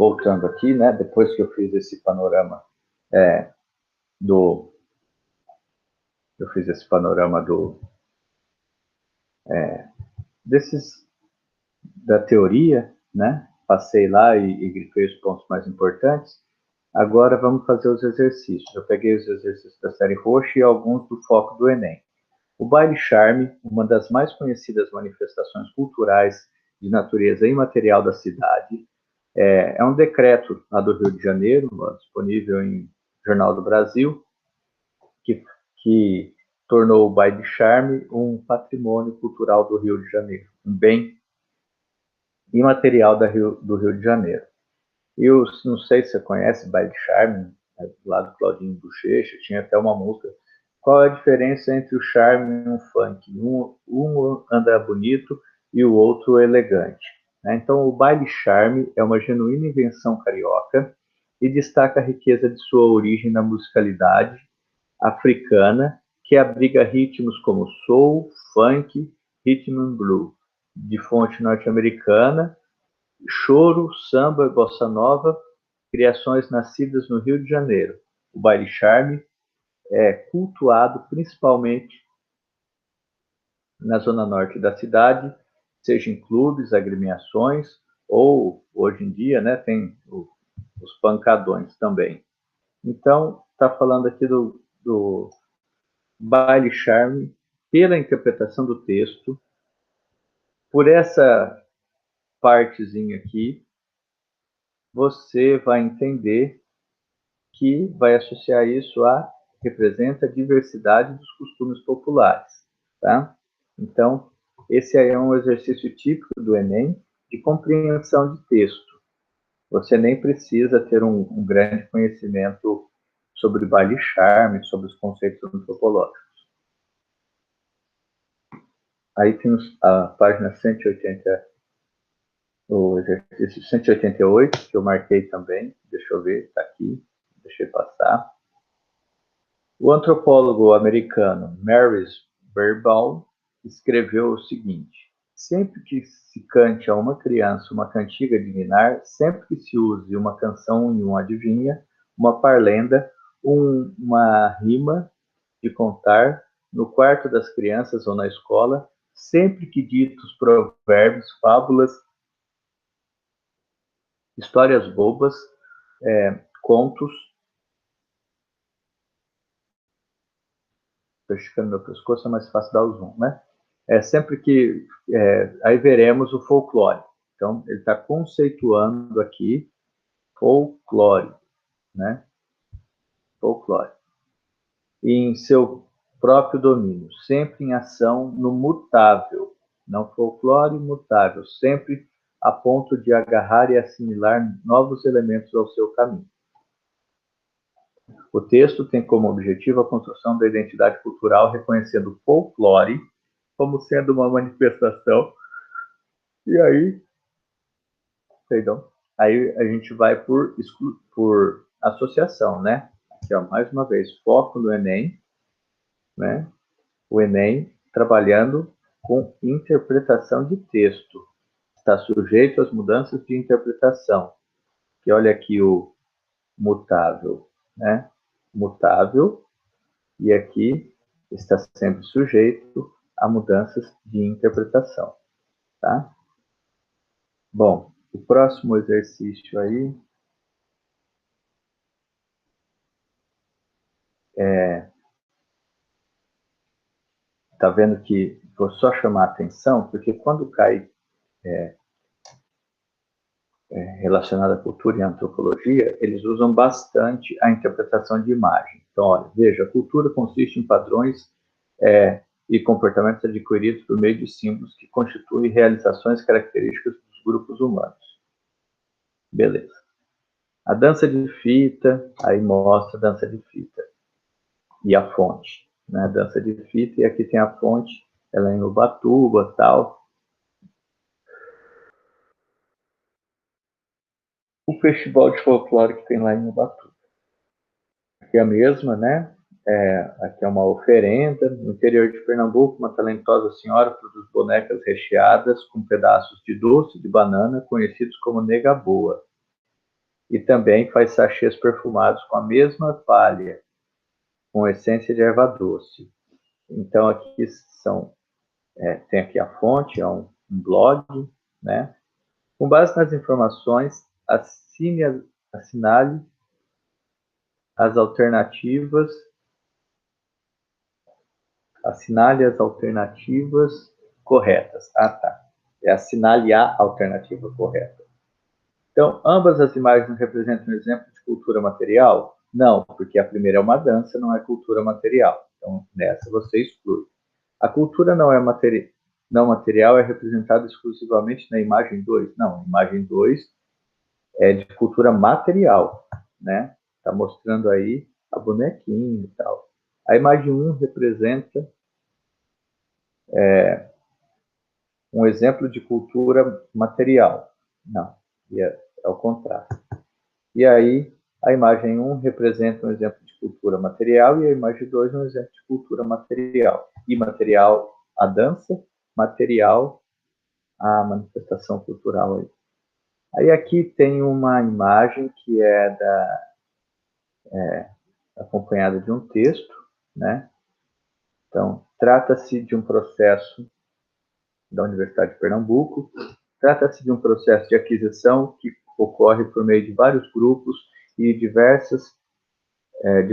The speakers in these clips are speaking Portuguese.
voltando aqui, né, depois que eu fiz esse panorama da teoria, né? Passei lá e grifei os pontos mais importantes. Agora vamos fazer os exercícios. Eu peguei os exercícios da série roxa e alguns do foco do Enem. O baile charme, uma das mais conhecidas manifestações culturais de natureza imaterial da cidade, é um decreto lá do Rio de Janeiro, disponível em Jornal do Brasil, que tornou o baile charme um patrimônio cultural do Rio de Janeiro, um bem imaterial do Rio de Janeiro. E eu não sei se você conhece baile charme, lá do Claudinho Bochecha, tinha até uma música. Qual é a diferença entre o charme e um funk? Um anda bonito e o outro elegante. Então, o baile charme é uma genuína invenção carioca e destaca a riqueza de sua origem na musicalidade africana, que abriga ritmos como soul, funk, rhythm and blues, de fonte norte-americana, choro, samba, bossa nova, criações nascidas no Rio de Janeiro. O baile charme é cultuado principalmente na zona norte da cidade, seja em clubes, agremiações, ou hoje em dia, né, tem os pancadões também. Então, está falando aqui do baile charme pela interpretação do texto, por essa partezinha aqui, você vai entender que vai associar isso a representa a diversidade dos costumes populares, tá? Então, esse aí é um exercício típico do Enem de compreensão de texto. Você nem precisa ter um grande conhecimento sobre baile charme, sobre os conceitos antropológicos. Aí tem a página 180, o exercício 188, que eu marquei também. Deixa eu ver, está aqui. Deixa eu passar. O antropólogo americano Maurice Beerbaum escreveu o seguinte: sempre que se cante a uma criança uma cantiga diminar, sempre que se use uma canção e um adivinha, uma parlenda, uma rima de contar no quarto das crianças ou na escola, sempre que ditos provérbios, fábulas, histórias bobas, contos. Estou esticando meu pescoço, é mais fácil dar o zoom, né? Sempre que... aí veremos o folclore. Então, ele está conceituando aqui folclore, né? Folclore. E em seu próprio domínio, sempre em ação no mutável. Não folclore mutável, sempre a ponto de agarrar e assimilar novos elementos ao seu caminho. O texto tem como objetivo a construção da identidade cultural, reconhecendo o folclore como sendo uma manifestação. E aí, aí a gente vai por associação, né? Aqui, ó, mais uma vez, foco no Enem, né? O Enem trabalhando com interpretação de texto. Está sujeito às mudanças de interpretação. Que olha aqui o mutável, né? Mutável, e aqui está sempre sujeito a mudanças de interpretação, tá? Bom, o próximo exercício aí tá vendo que vou só chamar a atenção, porque quando cai relacionado à cultura e à antropologia, eles usam bastante a interpretação de imagem. Então, olha, veja, a cultura consiste em padrões e comportamentos adquiridos por meio de símbolos que constituem realizações características dos grupos humanos. Beleza. A dança de fita, aí mostra a dança de fita. E a fonte, né? A dança de fita, e aqui tem a fonte, ela é em Ubatuba, tal. O festival de folclore que tem lá em Ubatuba. Aqui é a mesma, né? Aqui é uma oferenda. No interior de Pernambuco, uma talentosa senhora produz bonecas recheadas com pedaços de doce de banana, conhecidos como nega boa. E também faz sachês perfumados com a mesma palha, com essência de erva doce. Então, aqui tem aqui a fonte, é um blog, né? Com base nas informações, assinale as alternativas, corretas. Ah, tá. Assinale a alternativa correta. Então, ambas as imagens representam um exemplo de cultura material? Não, porque a primeira é uma dança, não é cultura material. Então, nessa você exclui. A cultura não material é representada exclusivamente na imagem 2? Não, a imagem 2 é de cultura material, né? Está mostrando aí a bonequinha e tal. A imagem 1 representa um exemplo de cultura material. Não, é o contrário. E aí, a imagem 1 representa um exemplo de cultura material e a imagem 2 um exemplo de cultura material. Imaterial, a dança, material, a manifestação cultural aí. Aí aqui tem uma imagem que é acompanhada de um texto, né? Então, trata-se de um processo da Universidade de Pernambuco, trata-se de um processo de aquisição que ocorre por meio de vários grupos e de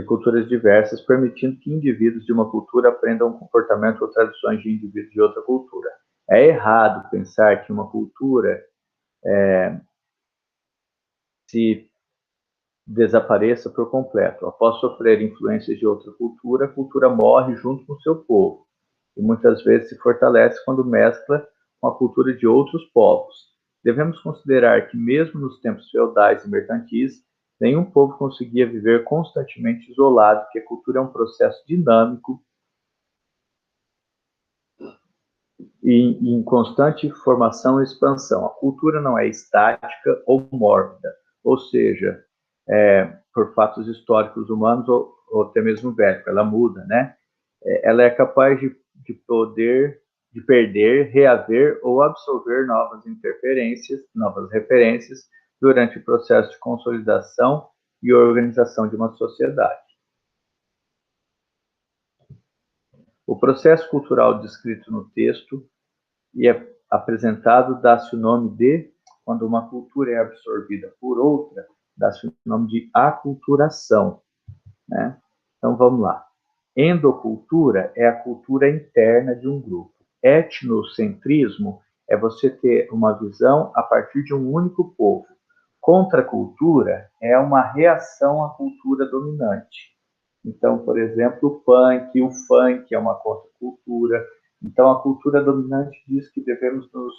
culturas diversas, permitindo que indivíduos de uma cultura aprendam um comportamento ou tradições de indivíduos de outra cultura. É errado pensar que uma cultura se desapareça por completo. Após sofrer influências de outra cultura, a cultura morre junto com o seu povo e muitas vezes se fortalece quando mescla com a cultura de outros povos. Devemos considerar que, mesmo nos tempos feudais e mercantis, nenhum povo conseguia viver constantemente isolado, que a cultura é um processo dinâmico e em constante formação e expansão. A cultura não é estática ou mórbida, ou seja, por fatos históricos humanos ou até mesmo bélicos, ela muda, né? Ela é capaz de perder, reaver ou absorver novas referências durante o processo de consolidação e organização de uma sociedade. O processo cultural descrito no texto e é apresentado dá-se o nome de, quando uma cultura é absorvida por outra, dá-se o nome de aculturação, né? Então vamos lá. Endocultura é a cultura interna de um grupo. Etnocentrismo é você ter uma visão a partir de um único povo. Contracultura é uma reação à cultura dominante. Então, por exemplo, o funk é uma contracultura. Então, a cultura dominante diz que devemos nos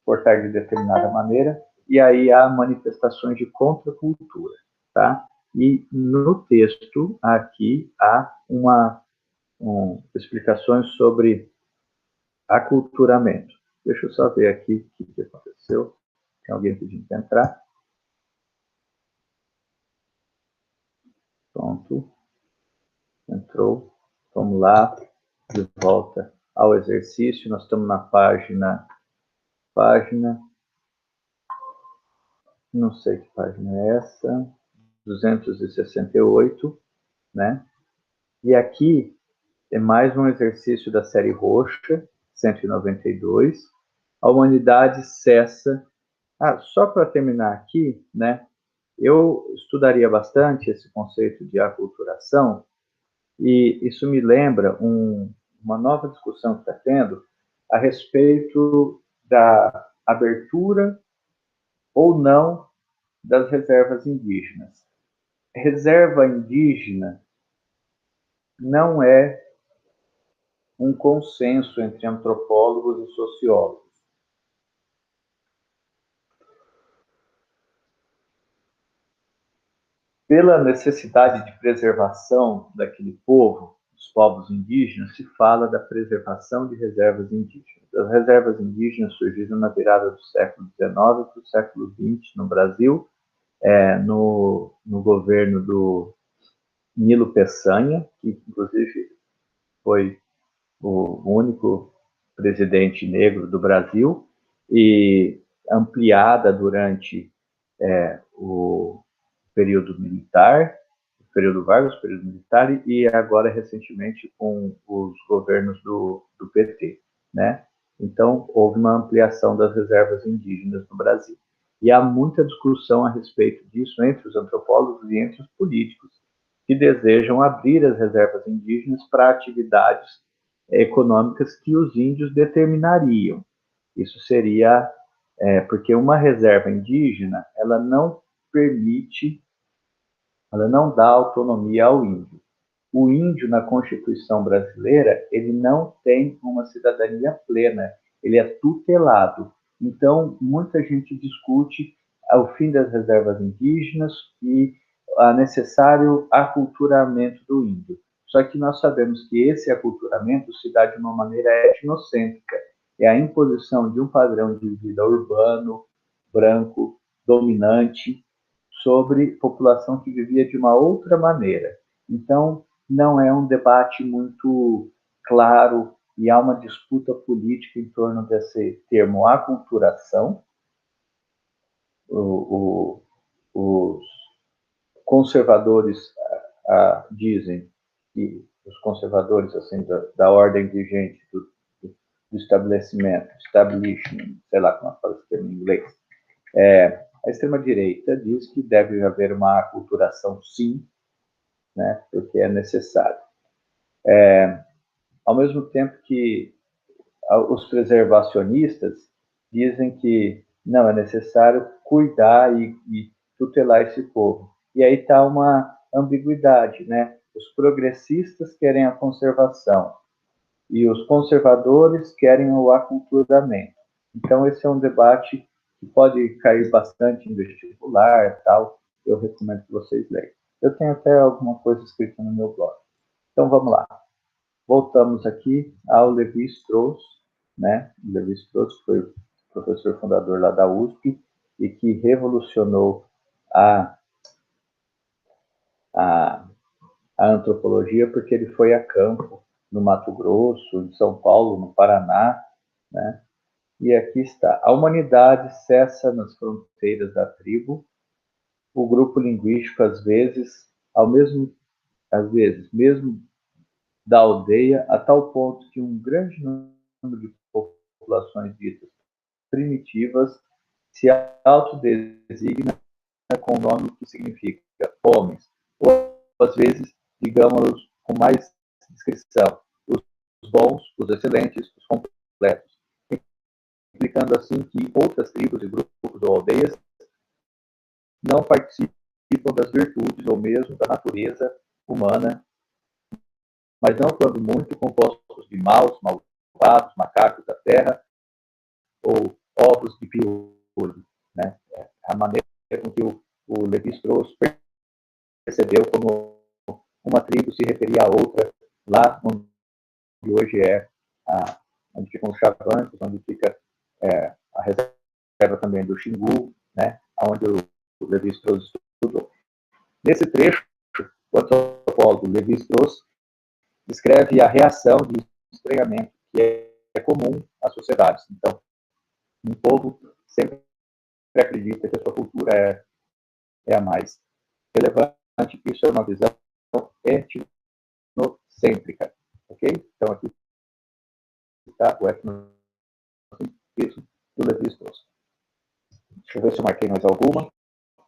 portar de determinada maneira, e aí há manifestações de contracultura, tá? E no texto, aqui, há explicações sobre aculturamento. Deixa eu só ver aqui o que aconteceu. Tem alguém pedindo para entrar? Pronto. Entrou. Vamos lá. De volta ao exercício. Nós estamos na página, não sei que página é essa, 268, né? E aqui é mais um exercício da série roxa, 192. A humanidade cessa. Só para terminar aqui, né? Eu estudaria bastante esse conceito de aculturação e isso me lembra uma nova discussão que está tendo a respeito da abertura ou não das reservas indígenas. Reserva indígena não é um consenso entre antropólogos e sociólogos. Pela necessidade de preservação daquele povo, dos povos indígenas, se fala da preservação de reservas indígenas. As reservas indígenas surgiram na virada do século XIX para o século XX no Brasil, no governo do Nilo Peçanha, que inclusive foi o único presidente negro do Brasil, e ampliada durante o período militar, período Vargas, período militar, e agora recentemente com os governos do PT, né? Então, houve uma ampliação das reservas indígenas no Brasil. E há muita discussão a respeito disso entre os antropólogos e entre os políticos, que desejam abrir as reservas indígenas para atividades econômicas que os índios determinariam. Isso seria porque uma reserva indígena, ela não permite, ela não dá autonomia ao índio. O índio, na Constituição brasileira, ele não tem uma cidadania plena, ele é tutelado. Então, muita gente discute o fim das reservas indígenas e a necessário aculturamento do índio. Só que nós sabemos que esse aculturamento se dá de uma maneira etnocêntrica, é a imposição de um padrão de vida urbano, branco, dominante, sobre população que vivia de uma outra maneira. Então, não é um debate muito claro e há uma disputa política em torno desse termo aculturação. Os conservadores dizem que os conservadores assim da ordem vigente do estabelecimento, establishment, sei lá como fala esse termo em inglês, a extrema-direita diz que deve haver uma aculturação, sim, né, porque é necessário. Ao mesmo tempo que os preservacionistas dizem que não, é necessário cuidar e tutelar esse povo. E aí está uma ambiguidade, né? Os progressistas querem a conservação e os conservadores querem o aculturamento. Então, esse é um debate que pode cair bastante em vestibular, tal. Eu recomendo que vocês leiam. Eu tenho até alguma coisa escrita no meu blog. Então, vamos lá. Voltamos aqui ao Levi-Strauss, né? Levi-Strauss foi o professor fundador lá da USP e que revolucionou a, a, a antropologia porque ele foi a campo no Mato Grosso, em São Paulo, no Paraná, né? E aqui está. A humanidade cessa nas fronteiras da tribo, o grupo linguístico às vezes mesmo da aldeia, a tal ponto que um grande número de populações ditas primitivas se autodesigna com o nome que significa homens, ou às vezes, digamos, com mais descrição, os bons, os excelentes, os completos, implicando assim que outras tribos e grupos ou aldeias não participam das virtudes ou mesmo da natureza humana, mas não quando muito compostos de maus, malvados, macacos da terra ou ovos de piolho, né? A maneira com que o Levi-Strauss percebeu como uma tribo se referia a outra lá onde hoje onde ficam os Chavantes, onde fica a reserva também do Xingu, né? Onde o Levi-Strauss estudou. Nesse trecho, o antropólogo Levi-Strauss descreve a reação de estranhamento que é comum às sociedades. Então, um povo sempre acredita que a sua cultura é a mais relevante. Isso é uma visão etnocêntrica, ok? Então, aqui está o etnocentrismo do Levi-Strauss. Deixa eu ver se eu marquei mais alguma.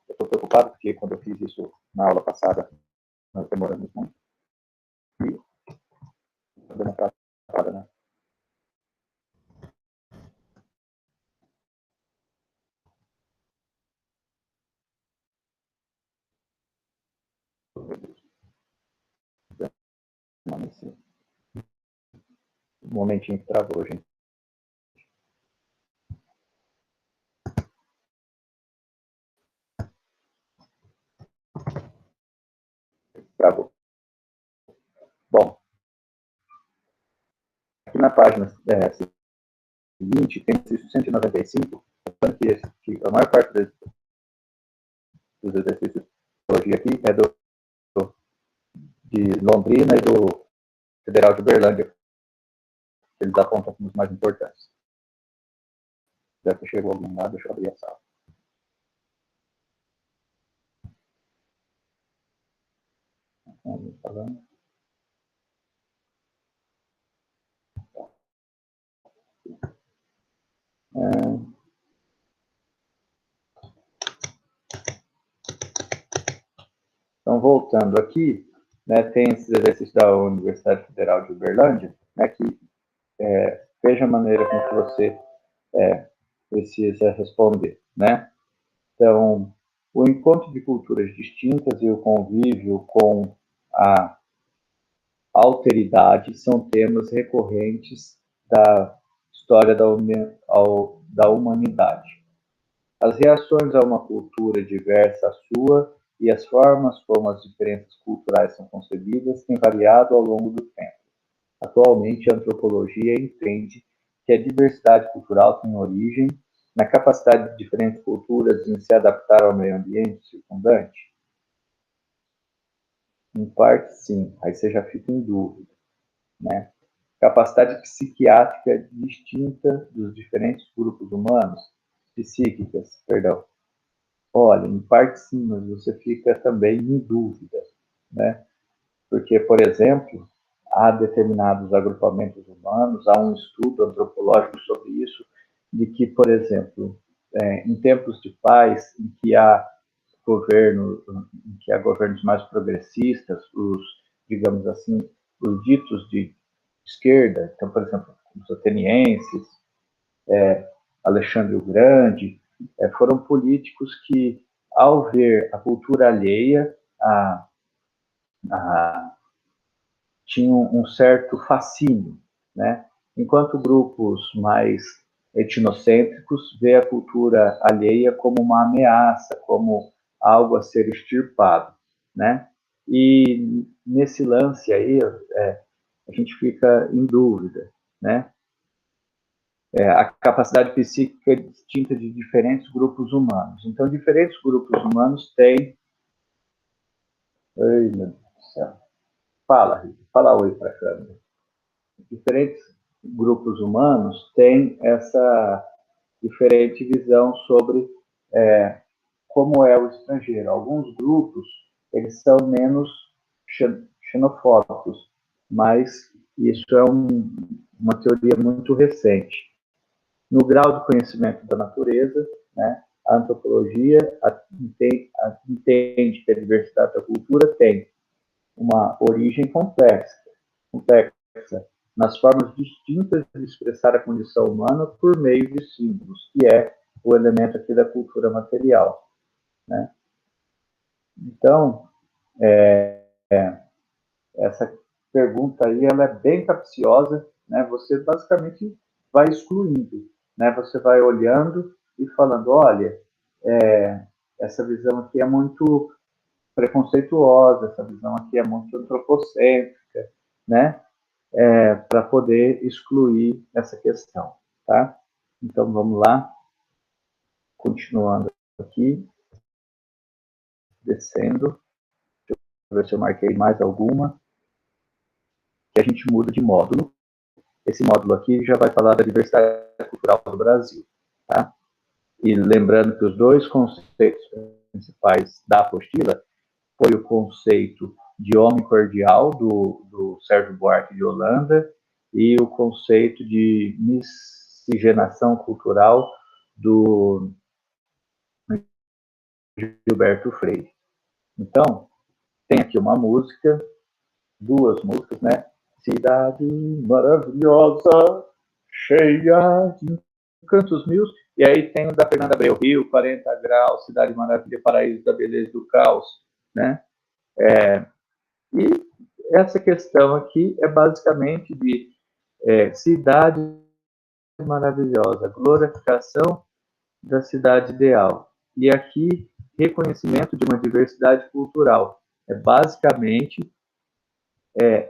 Eu estou preocupado porque quando eu fiz isso na aula passada, nós demoramos muito. E estou dando uma travada, né? Um momentinho que travou, gente. Travou. Bom, aqui na página seguinte, tem o exercício 195, que a maior parte dos exercícios de psicologia aqui é de Londrina e do Federal de Uberlândia. Eles apontam como os mais importantes. Já que chegou alguém lá, deixa eu abrir a sala. Vamos falando. Então, voltando aqui, né, tem esses exercícios da Universidade Federal de Uberlândia, né, que veja a maneira com que você precisa responder, né? Então, o encontro de culturas distintas e o convívio com a alteridade são temas recorrentes da história da humanidade. As reações a uma cultura diversa à sua e as formas como as diferenças culturais são concebidas têm variado ao longo do tempo. Atualmente, a antropologia entende que a diversidade cultural tem origem na capacidade de diferentes culturas em se adaptar ao meio ambiente circundante. Em parte, sim. Aí você já fica em dúvida, né? Capacidade psiquiátrica distinta dos diferentes grupos humanos, psíquicas, perdão. Olha, em parte sim, mas você fica também em dúvida, né? Porque, por exemplo, há determinados agrupamentos humanos, há um estudo antropológico sobre isso, de que, por exemplo, em tempos de paz, em que há governos mais progressistas, digamos assim, os ditos de esquerda, então, por exemplo, os atenienses, Alexandre o Grande, foram políticos que, ao ver a cultura alheia, tinham um certo fascínio, né? Enquanto grupos mais etnocêntricos vê a cultura alheia como uma ameaça, como algo a ser extirpado, né? E nesse lance aí, a gente fica em dúvida, né? A capacidade psíquica é distinta de diferentes grupos humanos. Então, diferentes grupos humanos têm... Ai, meu Deus do céu. Fala oi para a câmera. Diferentes grupos humanos têm essa diferente visão sobre como é o estrangeiro. Alguns grupos, eles são menos xenofóbicos, mas isso é uma teoria muito recente. No grau de conhecimento da natureza, né, a antropologia entende que a diversidade da cultura tem uma origem complexa nas formas distintas de expressar a condição humana por meio de símbolos, que é o elemento aqui da cultura material, né? Então, essa pergunta aí, ela é bem capciosa, né? Você basicamente vai excluindo, né? Você vai olhando e falando, olha, essa visão aqui é muito preconceituosa, essa visão aqui é muito antropocêntrica, né? Para poder excluir essa questão, tá? Então, vamos lá, continuando aqui, descendo, deixa eu ver se eu marquei mais alguma, que a gente muda de módulo. Esse módulo aqui já vai falar da diversidade cultural do Brasil, tá? E lembrando que os dois conceitos principais da apostila foi o conceito de homem cordial, do Sérgio Buarque de Holanda, e o conceito de miscigenação cultural do Gilberto Freire. Então, tem aqui uma música, duas músicas, né? Cidade maravilhosa, cheia de encantos mil. E aí tem o da Fernanda Abreu, Rio, 40 graus, Cidade Maravilha, Paraíso da Beleza e do Caos, né? E essa questão aqui é basicamente de cidade maravilhosa, glorificação da cidade ideal. E aqui, reconhecimento de uma diversidade cultural. É basicamente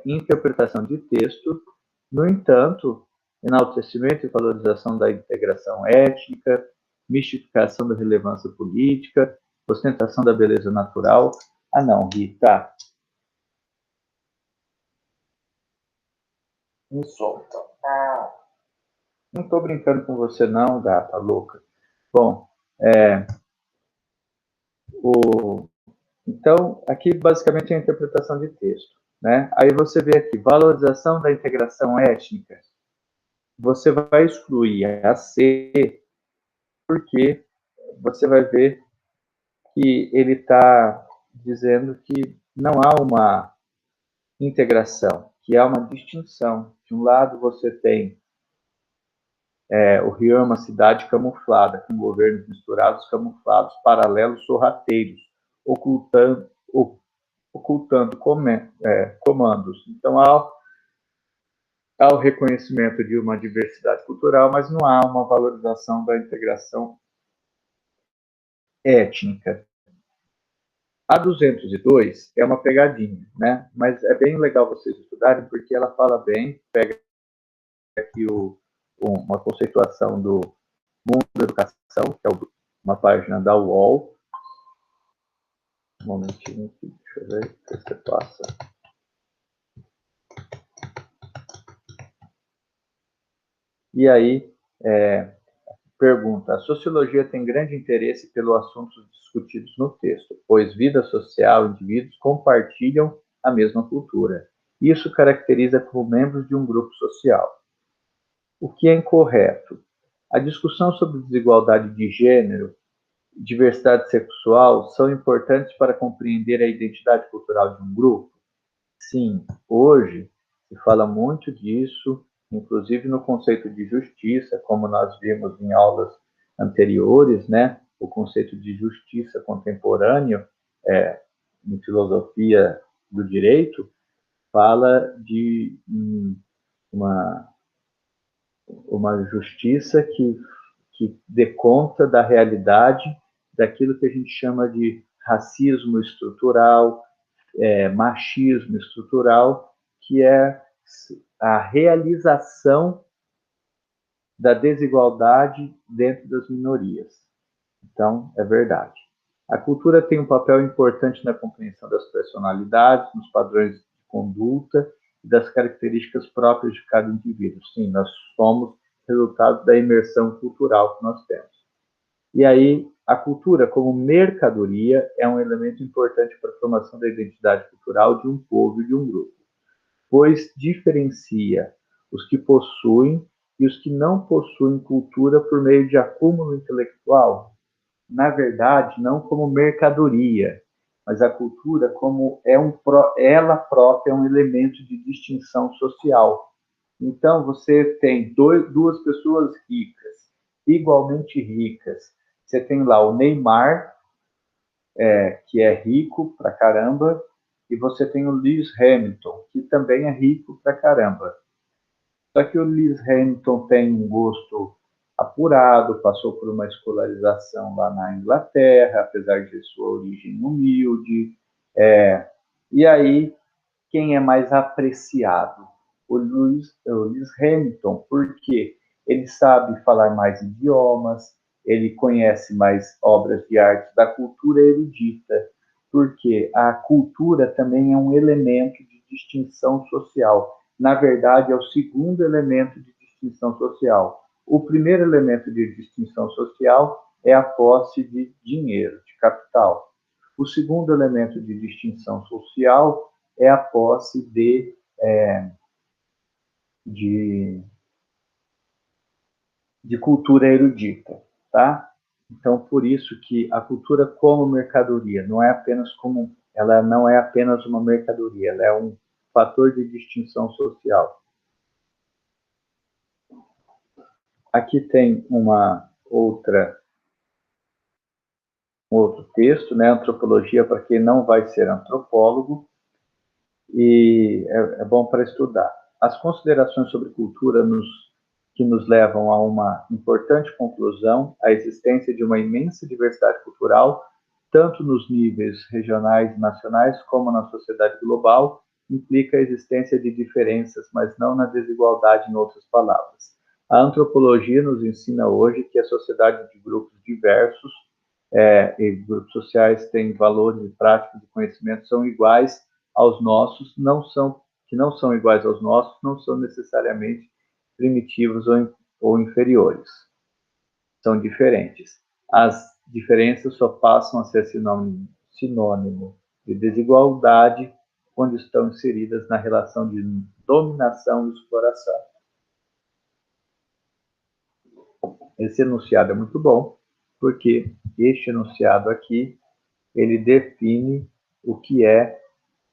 interpretação de texto, no entanto, enaltecimento e valorização da integração étnica, mistificação da relevância política, ostentação da beleza natural. Ah, não, Rita, me solta. Não estou brincando com você, não, gata louca. Bom, o Então, aqui basicamente é a interpretação de texto, né? Aí você vê aqui, valorização da integração étnica. Você vai excluir a C, porque você vai ver que ele está dizendo que não há uma integração, que há uma distinção. De um lado você tem o Rio é uma cidade camuflada, com governos misturados, camuflados, paralelos, sorrateiros, ocultando, ocultando comandos. Então há o reconhecimento de uma diversidade cultural, mas não há uma valorização da integração étnica. A 202 é uma pegadinha, né? Mas é bem legal vocês estudarem, porque ela fala bem, pega aqui uma conceituação do mundo da educação, que é uma página da UOL. Um momentinho aqui, deixa eu ver se você passa. E aí, pergunta: a sociologia tem grande interesse pelos assuntos discutidos no texto, pois vida social e indivíduos compartilham a mesma cultura. Isso caracteriza como membros de um grupo social. O que é incorreto? A discussão sobre desigualdade de gênero e diversidade sexual são importantes para compreender a identidade cultural de um grupo? Sim, hoje se fala muito disso, inclusive no conceito de justiça, como nós vimos em aulas anteriores, né? O conceito de justiça contemporâneo, em filosofia do direito, fala de uma, uma justiça que dê conta da realidade daquilo que a gente chama de racismo estrutural, machismo estrutural, que é a realização da desigualdade dentro das minorias. Então, é verdade. A cultura tem um papel importante na compreensão das personalidades, nos padrões de conduta e das características próprias de cada indivíduo. Sim, nós somos resultado da imersão cultural que nós temos. E aí, a cultura, como mercadoria, é um elemento importante para a formação da identidade cultural de um povo e de um grupo, pois diferencia os que possuem e os que não possuem cultura por meio de acúmulo intelectual. Na verdade, não como mercadoria, mas a cultura como ela própria é um elemento de distinção social. Então, você tem duas pessoas ricas, igualmente ricas. Você tem lá o Neymar, que é rico pra caramba, e você tem o Lewis Hamilton, que também é rico pra caramba. Só que o Lewis Hamilton tem um gosto apurado, passou por uma escolarização lá na Inglaterra, apesar de sua origem humilde. E aí, quem é mais apreciado? O Lewis Hamilton, porque ele sabe falar mais idiomas, ele conhece mais obras de arte da cultura erudita, porque a cultura também é um elemento de distinção social. Na verdade, é o segundo elemento de distinção social. O primeiro elemento de distinção social é a posse de dinheiro, de capital. O segundo elemento de distinção social é a posse de, de cultura erudita, tá? Então, por isso que a cultura como mercadoria ela não é apenas uma mercadoria, ela é um fator de distinção social. Aqui tem um outro texto, né? Antropologia para quem não vai ser antropólogo, e é bom para estudar. As considerações sobre cultura que nos levam a uma importante conclusão: a existência de uma imensa diversidade cultural, tanto nos níveis regionais e nacionais como na sociedade global, implica a existência de diferenças, mas não na desigualdade, em outras palavras. A antropologia nos ensina hoje que a sociedade de grupos diversos e grupos sociais têm valores e práticas de conhecimento são iguais aos nossos, que não são iguais aos nossos, não são necessariamente primitivos ou inferiores. São diferentes. As diferenças só passam a ser sinônimo de desigualdade quando estão inseridas na relação de dominação e exploração. Esse enunciado é muito bom, porque este enunciado aqui, ele define o que é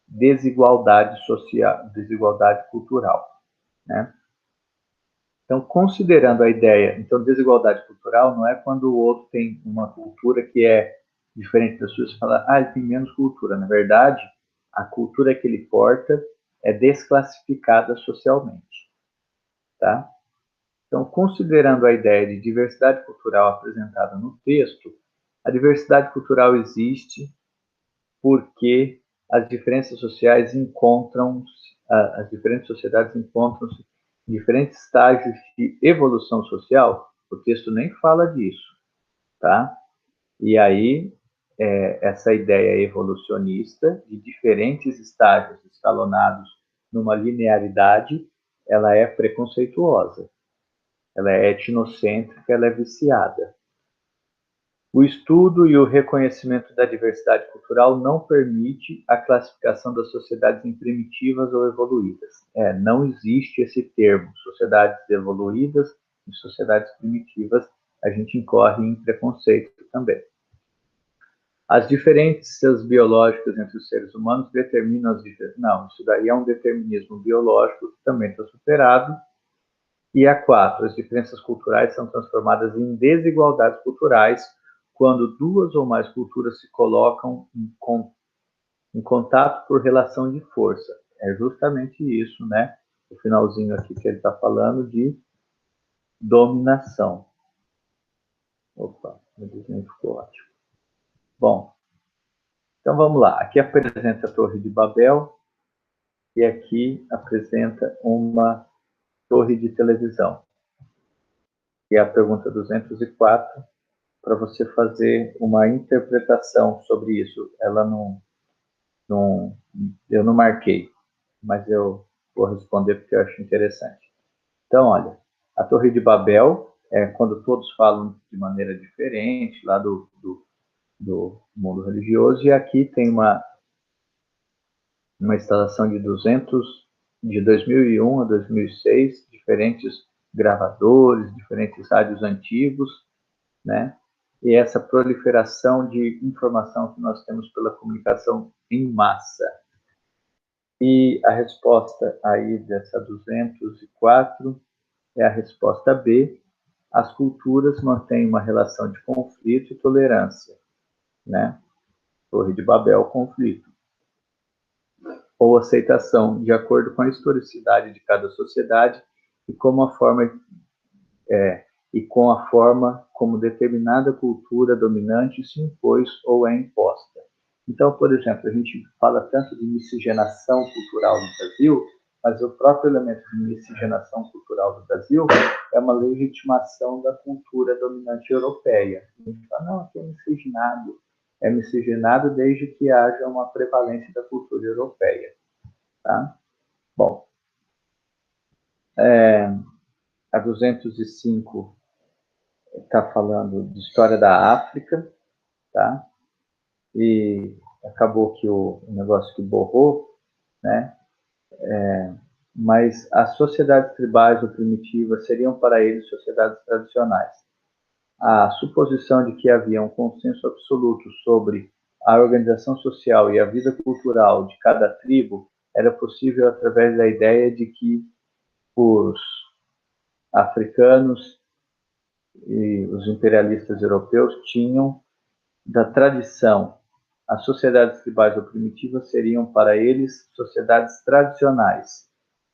desigualdade social, desigualdade cultural, né? Então, considerando a ideia, então, desigualdade cultural não é quando o outro tem uma cultura que é diferente das suas, fala, ele tem menos cultura. Na verdade, a cultura que ele porta é desclassificada socialmente, tá? Então, considerando a ideia de diversidade cultural apresentada no texto, a diversidade cultural existe porque as diferentes sociedades encontram-se em diferentes estágios de evolução social. O texto nem fala disso, tá? E aí, essa ideia evolucionista de diferentes estágios escalonados numa linearidade, ela é preconceituosa, ela é etnocêntrica, ela é viciada. O estudo e o reconhecimento da diversidade cultural não permite a classificação das sociedades em primitivas ou evoluídas. Não existe esse termo, sociedades evoluídas e sociedades primitivas, a gente incorre em preconceito também. As diferenças biológicas entre os seres humanos determinam as diferenças. Não, isso daí é um determinismo biológico que também está superado. E a 4, as diferenças culturais são transformadas em desigualdades culturais quando duas ou mais culturas se colocam em contato por relação de força. É justamente isso, né? O finalzinho aqui que ele está falando de dominação. Opa, meu desenho ficou ótimo. Bom, então vamos lá. Aqui apresenta a Torre de Babel e aqui apresenta uma torre de televisão. E a pergunta 204, para você fazer uma interpretação sobre isso. Ela eu não marquei, mas eu vou responder porque eu acho interessante. Então, olha, a Torre de Babel é quando todos falam de maneira diferente, lá do mundo religioso, e aqui tem uma instalação de 2001 a 2006, diferentes gravadores, diferentes rádios antigos, né? E essa proliferação de informação que nós temos pela comunicação em massa. E a resposta aí dessa 204 é a resposta B. As culturas mantêm uma relação de conflito e tolerância, né? Torre de Babel, conflito. Ou aceitação, de acordo com a historicidade de cada sociedade e com a forma como determinada cultura dominante se impôs ou é imposta. Então, por exemplo, a gente fala tanto de miscigenação cultural no Brasil, mas o próprio elemento de miscigenação cultural do Brasil é uma legitimação da cultura dominante europeia. A gente fala, não, aqui é miscigenado desde que haja uma prevalência da cultura europeia. Tá? Bom, a 205 está falando de história da África, tá? E acabou que o negócio que borrou, né? Mas as sociedades tribais ou primitivas seriam para eles sociedades tradicionais. A suposição de que havia um consenso absoluto sobre a organização social e a vida cultural de cada tribo era possível através da ideia de que os africanos e os imperialistas europeus tinham da tradição. As sociedades tribais ou primitivas seriam para eles sociedades tradicionais.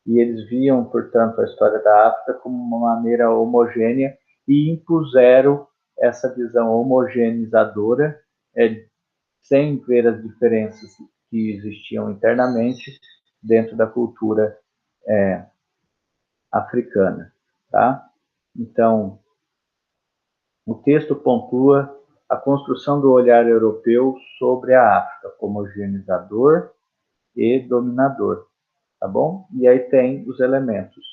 E eles viam, portanto, a história da África como uma maneira homogênea e impuseram essa visão homogeneizadora, sem ver as diferenças que existiam internamente dentro da cultura africana. Tá? Então, o texto pontua a construção do olhar europeu sobre a África como homogeneizador e dominador, tá bom? E aí tem os elementos.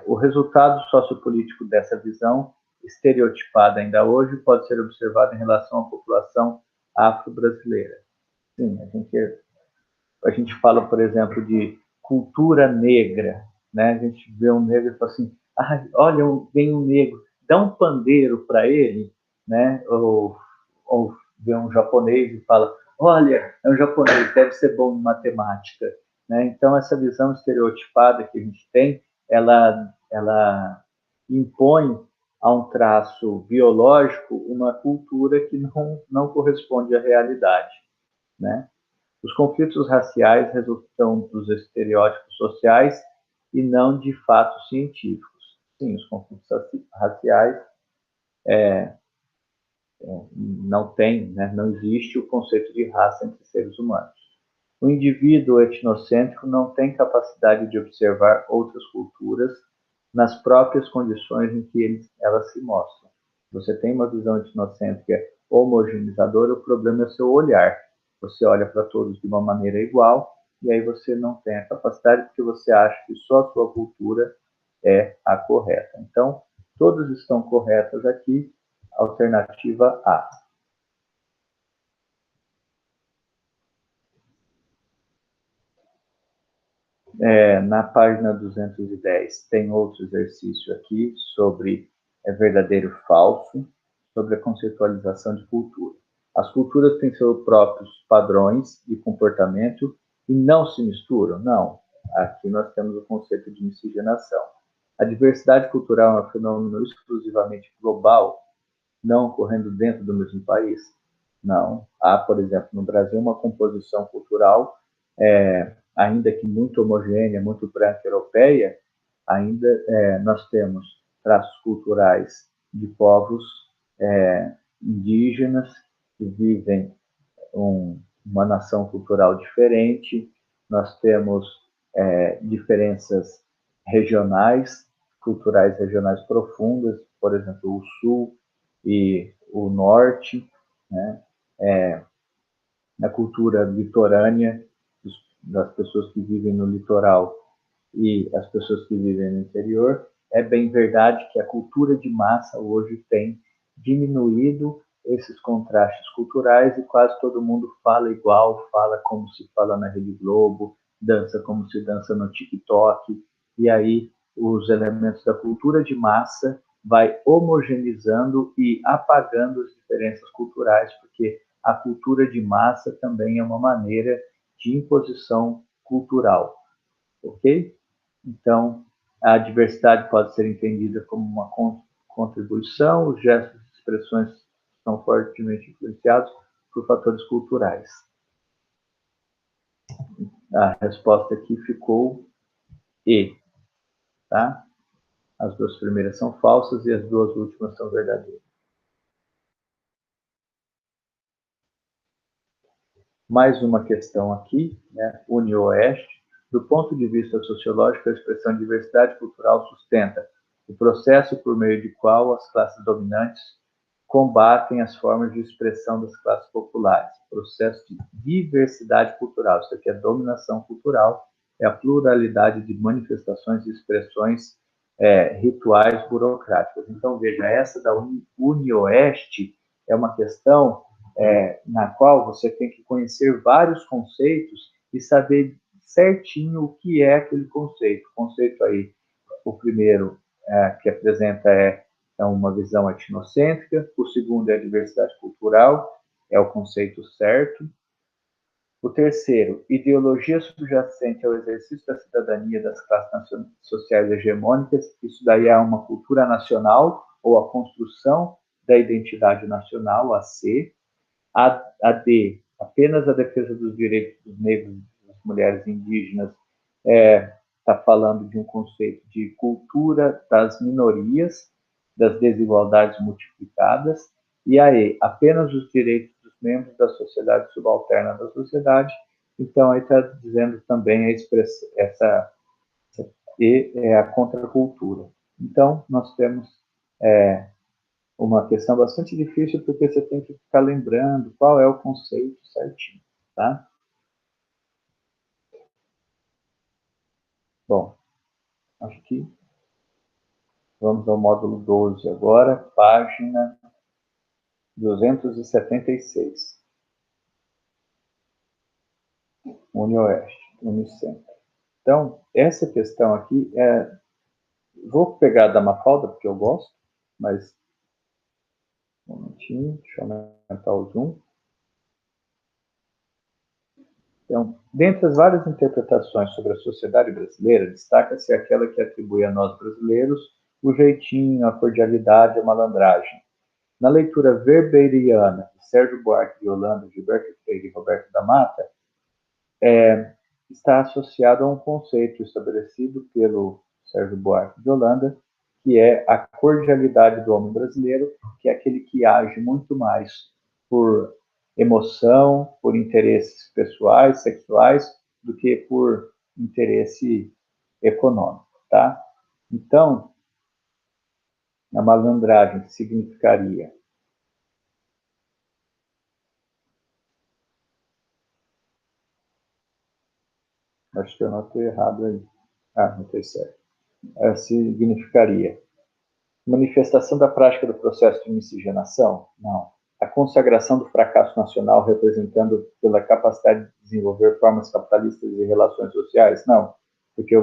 O resultado sociopolítico dessa visão, estereotipada ainda hoje, pode ser observado em relação à população afro-brasileira. Sim, a gente fala, por exemplo, de cultura negra, né? A gente vê um negro e fala assim, ah, olha, vem um negro, dá um pandeiro para ele, né? Ou vê um japonês e fala, olha, é um japonês, deve ser bom em matemática, né? Então, essa visão estereotipada que a gente tem, ela impõe a um traço biológico uma cultura que não corresponde à realidade, né? Os conflitos raciais resultam dos estereótipos sociais e não de fatos científicos. Sim, os conflitos raciais não tem, né, não existe o conceito de raça entre seres humanos. O indivíduo etnocêntrico não tem capacidade de observar outras culturas nas próprias condições em que elas se mostram. Você tem uma visão etnocêntrica homogeneizadora, o problema é o seu olhar. Você olha para todos de uma maneira igual e aí você não tem a capacidade porque você acha que só a sua cultura é a correta. Então, todas estão corretas aqui. Alternativa A. Na página 210 tem outro exercício aqui sobre verdadeiro e falso, sobre a conceitualização de cultura. As culturas têm seus próprios padrões de comportamento e não se misturam? Não. Aqui nós temos o conceito de miscigenação. A diversidade cultural é um fenômeno exclusivamente global, não ocorrendo dentro do mesmo país? Não. Há, por exemplo, no Brasil, uma composição cultural ainda que muito homogênea, muito branca europeia, ainda nós temos traços culturais de povos indígenas que vivem uma nação cultural diferente, nós temos diferenças regionais, culturais regionais profundas, por exemplo, o sul e o norte, né? A cultura litorânea das pessoas que vivem no litoral e as pessoas que vivem no interior. É bem verdade que a cultura de massa hoje tem diminuído esses contrastes culturais e quase todo mundo fala igual, fala como se fala na Rede Globo, dança como se dança no TikTok, e aí os elementos da cultura de massa vai homogeneizando e apagando as diferenças culturais, porque a cultura de massa também é uma maneira de imposição cultural, ok? Então, a diversidade pode ser entendida como uma contribuição, os gestos e expressões são fortemente influenciados por fatores culturais. A resposta aqui ficou E, tá? As duas primeiras são falsas e as duas últimas são verdadeiras. Mais uma questão aqui, né? Uni-Oeste. Do ponto de vista sociológico, a expressão diversidade cultural sustenta o processo por meio de qual as classes dominantes combatem as formas de expressão das classes populares. Processo de diversidade cultural. Isso aqui é dominação cultural, é a pluralidade de manifestações e expressões rituais burocráticas. Então, veja, essa da Uni-Oeste é uma questão na qual você tem que conhecer vários conceitos e saber certinho o que é aquele conceito. O conceito aí, o primeiro que apresenta é uma visão etnocêntrica, o segundo é a diversidade cultural, é o conceito certo. O terceiro, ideologia subjacente ao exercício da cidadania das classes sociais hegemônicas, isso daí é uma cultura nacional ou a construção da identidade nacional, a C. A D, apenas a defesa dos direitos dos negros e das mulheres indígenas, está falando de um conceito de cultura das minorias, das desigualdades multiplicadas. E a E, apenas os direitos dos membros da sociedade subalterna da sociedade. Então, aí está dizendo também essa E é a contracultura. Então, nós temos uma questão bastante difícil, porque você tem que ficar lembrando qual é o conceito certinho, tá? Bom, acho que vamos ao módulo 12 agora, página 276. Unioeste, Unicentro. Então, essa questão aqui vou pegar da Mafalda, porque eu gosto, mas um momentinho, deixa eu aumentar o zoom. Então, dentre as várias interpretações sobre a sociedade brasileira, destaca-se aquela que atribui a nós brasileiros o jeitinho, a cordialidade, a malandragem. Na leitura weberiana de Sérgio Buarque de Holanda, Gilberto Freire e Roberto da Mata, está associado a um conceito estabelecido pelo Sérgio Buarque de Holanda, que é a cordialidade do homem brasileiro, que é aquele que age muito mais por emoção, por interesses pessoais, sexuais, do que por interesse econômico, tá? Então, a malandragem significaria acho que eu notei errado aí. Ah, notei certo. Significaria manifestação da prática do processo de miscigenação? Não. A consagração do fracasso nacional representando pela capacidade de desenvolver formas capitalistas de relações sociais? Não. Porque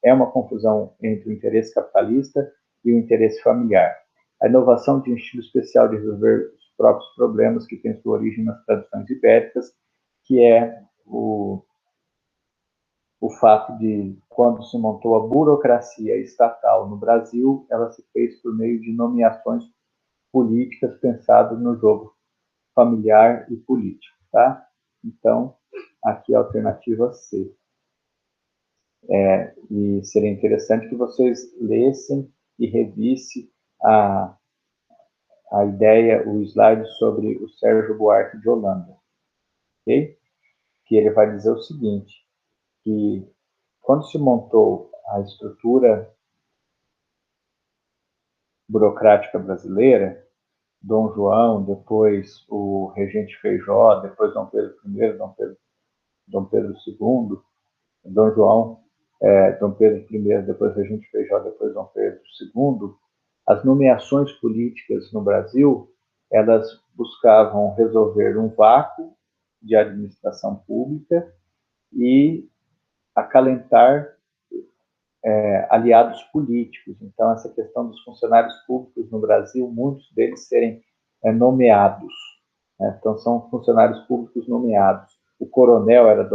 é uma confusão entre o interesse capitalista e o interesse familiar. A inovação de um estilo especial de resolver os próprios problemas que tem sua origem nas tradições ibéricas, que é o fato de, quando se montou a burocracia estatal no Brasil, ela se fez por meio de nomeações políticas pensadas no jogo familiar e político, tá? Então, aqui a alternativa C. E seria interessante que vocês lessem e revissem a ideia, o slide sobre o Sérgio Buarque de Holanda, ok? Que ele vai dizer o seguinte, que quando se montou a estrutura burocrática brasileira, Dom João, depois o regente Feijó, depois Dom Pedro I, Dom Pedro II, Dom João, Dom Pedro I, depois regente Feijó, depois Dom Pedro II, as nomeações políticas no Brasil, elas buscavam resolver um vácuo de administração pública e acalentar aliados políticos. Então, essa questão dos funcionários públicos no Brasil, muitos deles serem nomeados. Né? Então, são funcionários públicos nomeados. O coronel era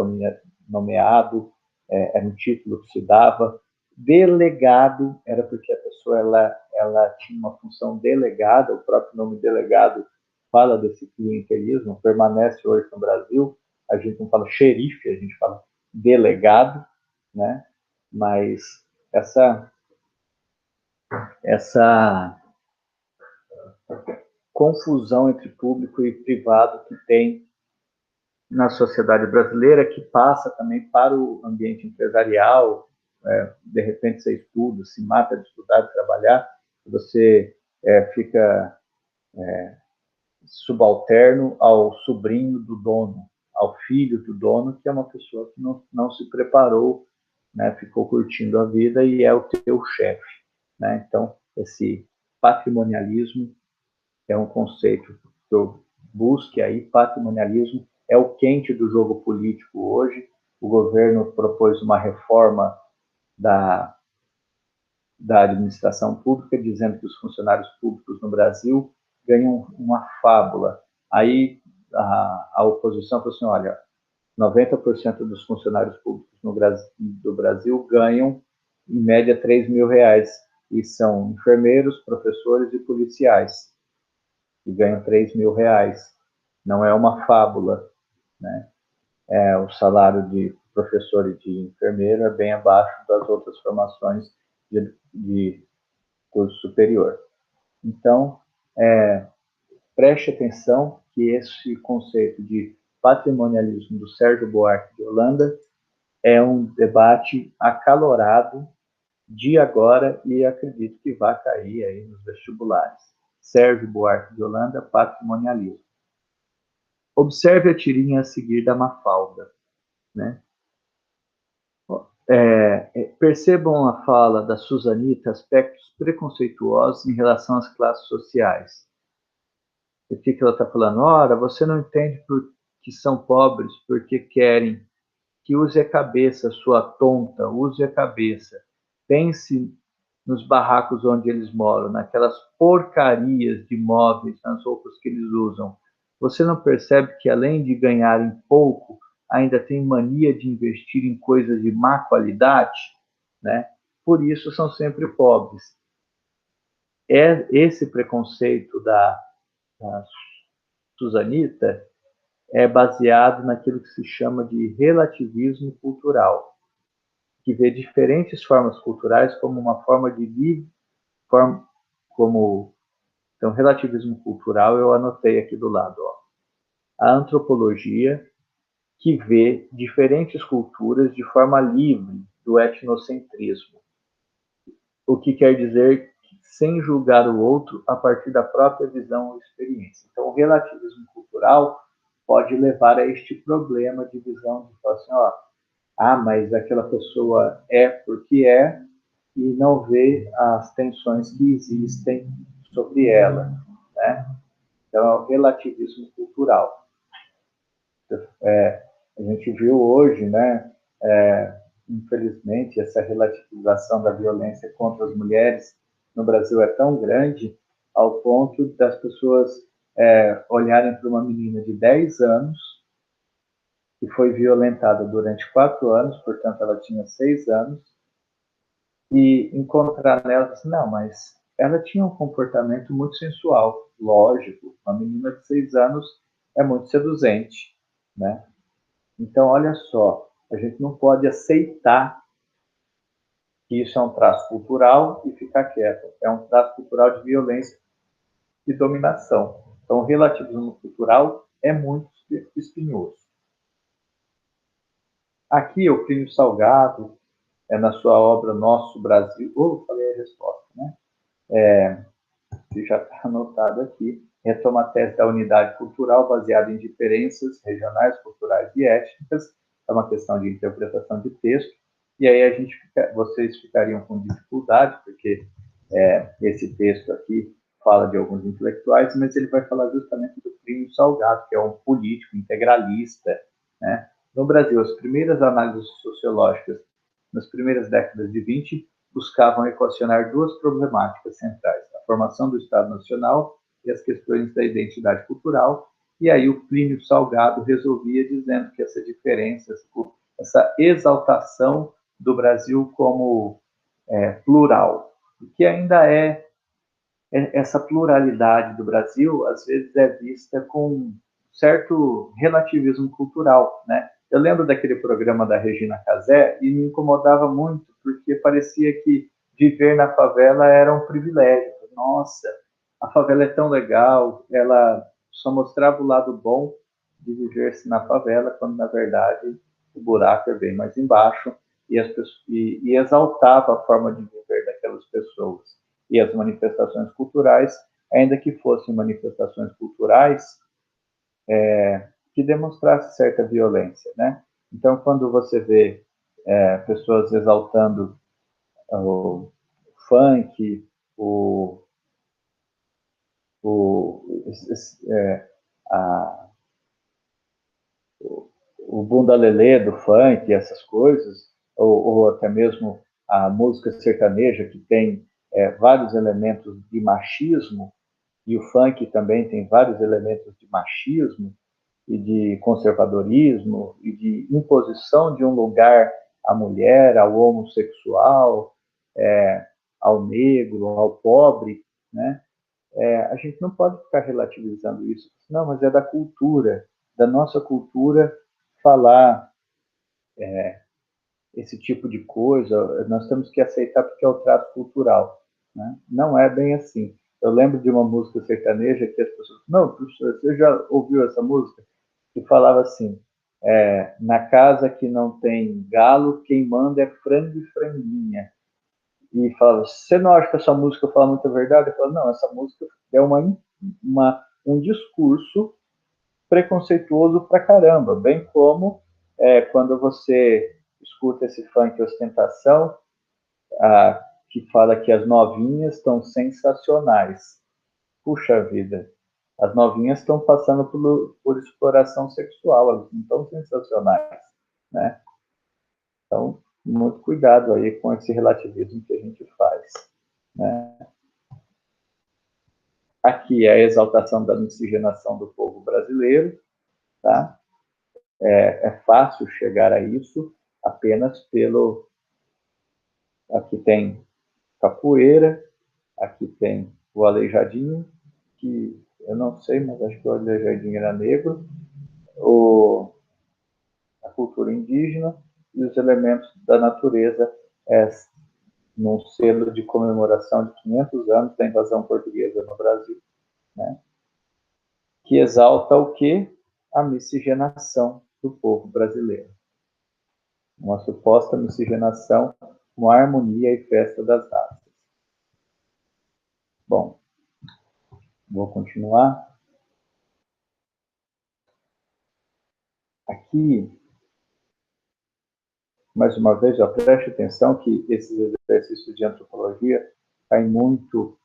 nomeado, era um título que se dava. Delegado era porque a pessoa ela tinha uma função delegada, o próprio nome delegado fala desse clientelismo, permanece hoje no Brasil. A gente não fala xerife, a gente fala delegado, né? Mas essa confusão entre público e privado que tem na sociedade brasileira, que passa também para o ambiente empresarial, de repente você estuda, se mata de estudar, de trabalhar, você fica subalterno ao sobrinho do dono, ao filho do dono, que é uma pessoa que não se preparou, né, ficou curtindo a vida e é o teu chefe. Né? Então, esse patrimonialismo é um conceito que eu busque aí. Patrimonialismo é o quente do jogo político hoje. O governo propôs uma reforma da administração pública, dizendo que os funcionários públicos no Brasil ganham uma fábula. Aí a oposição falou assim, olha, 90% dos funcionários públicos do Brasil ganham, em média, R$3.000, e são enfermeiros, professores e policiais, que ganham R$3.000. Não é uma fábula, né? O salário de professor e de enfermeiro é bem abaixo das outras formações de curso superior. Então, preste atenção que esse conceito de patrimonialismo do Sérgio Buarque de Holanda é um debate acalorado de agora e acredito que vai cair aí nos vestibulares. Sérgio Buarque de Holanda, patrimonialismo. Observe a tirinha a seguir da Mafalda. Né? Percebam a fala da Suzanita aspectos preconceituosos em relação às classes sociais. O que ela está falando? Ora, você não entende por que são pobres porque querem que use a cabeça, sua tonta, use a cabeça. Pense nos barracos onde eles moram, naquelas porcarias de móveis, nas roupas que eles usam. Você não percebe que, além de ganharem pouco, ainda tem mania de investir em coisas de má qualidade, né? Por isso são sempre pobres. Esse preconceito da Suzanita é baseado naquilo que se chama de relativismo cultural, que vê diferentes formas culturais como uma forma de livre, como então relativismo cultural eu anotei aqui do lado, ó. A antropologia que vê diferentes culturas de forma livre do etnocentrismo, o que quer dizer sem julgar o outro a partir da própria visão ou experiência. Então, o relativismo cultural pode levar a este problema de visão de falar assim, ó, mas aquela pessoa é porque é e não vê as tensões que existem sobre ela, né? Então, é o relativismo cultural. A gente viu hoje, né, infelizmente, essa relativização da violência contra as mulheres no Brasil é tão grande ao ponto das pessoas olharem para uma menina de 10 anos que foi violentada durante 4 anos, portanto ela tinha 6 anos, e encontrar nela assim, não, mas ela tinha um comportamento muito sensual, lógico, uma menina de 6 anos é muito seduzente, né? Então, olha só, a gente não pode aceitar que isso é um traço cultural e ficar quieto. É um traço cultural de violência e dominação. Então, o relativismo cultural é muito espinhoso. Aqui, o Plínio Salgado, na sua obra Nosso Brasil, falei a resposta, né? Que já está anotado aqui, retoma a tese da unidade cultural baseada em diferenças regionais, culturais e étnicas. É uma questão de interpretação de texto. E aí vocês ficariam com dificuldade, porque esse texto aqui fala de alguns intelectuais, mas ele vai falar justamente do Plínio Salgado, que é um político integralista, né? No Brasil, as primeiras análises sociológicas, nas primeiras décadas de 20, buscavam equacionar duas problemáticas centrais: a formação do Estado Nacional e as questões da identidade cultural. E aí o Plínio Salgado resolvia dizendo que essa diferença, essa exaltação do Brasil como plural, que ainda essa pluralidade do Brasil, às vezes é vista com certo relativismo cultural, né? Eu lembro daquele programa da Regina Casé e me incomodava muito, porque parecia que viver na favela era um privilégio. Nossa, a favela é tão legal, ela só mostrava o lado bom de viver-se na favela, quando na verdade o buraco é bem mais embaixo, e exaltava a forma de viver daquelas pessoas. E as manifestações culturais, ainda que fossem manifestações culturais, que demonstrasse certa violência, né? Então, quando você vê pessoas exaltando o funk, o, a, o bunda lelê do funk, essas coisas, ou até mesmo a música sertaneja, que tem vários elementos de machismo, e o funk também tem vários elementos de machismo e de conservadorismo e de imposição de um lugar à mulher, ao homossexual, ao negro, ao pobre, né? A gente não pode ficar relativizando isso. Não, mas é da cultura, da nossa cultura falar esse tipo de coisa, nós temos que aceitar porque é o trato cultural, né? Não é bem assim. Eu lembro de uma música sertaneja que as pessoas, não, professor, você já ouviu essa música? Que falava assim, na casa que não tem galo, quem manda é frango e franguinha. E falava, você não acha que essa música fala muita verdade? Eu falava, não, essa música é um discurso preconceituoso pra caramba, bem como quando você escuta esse funk ostentação, que fala que as novinhas estão sensacionais. Puxa vida, as novinhas estão passando por exploração sexual, elas não estão sensacionais, né? Então, muito cuidado aí com esse relativismo que a gente faz, né? Aqui é a exaltação da miscigenação do povo brasileiro, tá? É fácil chegar a isso apenas pelo... Aqui tem capoeira, aqui tem o aleijadinho, que eu não sei, mas acho que o aleijadinho era negro, a cultura indígena e os elementos da natureza, num selo de comemoração de 500 anos da invasão portuguesa no Brasil, né? Que exalta o quê? A miscigenação do povo brasileiro. Uma suposta miscigenação, uma harmonia e festa das raças. Bom, vou continuar. Aqui, mais uma vez, ó, preste atenção que esses exercícios de antropologia têm muito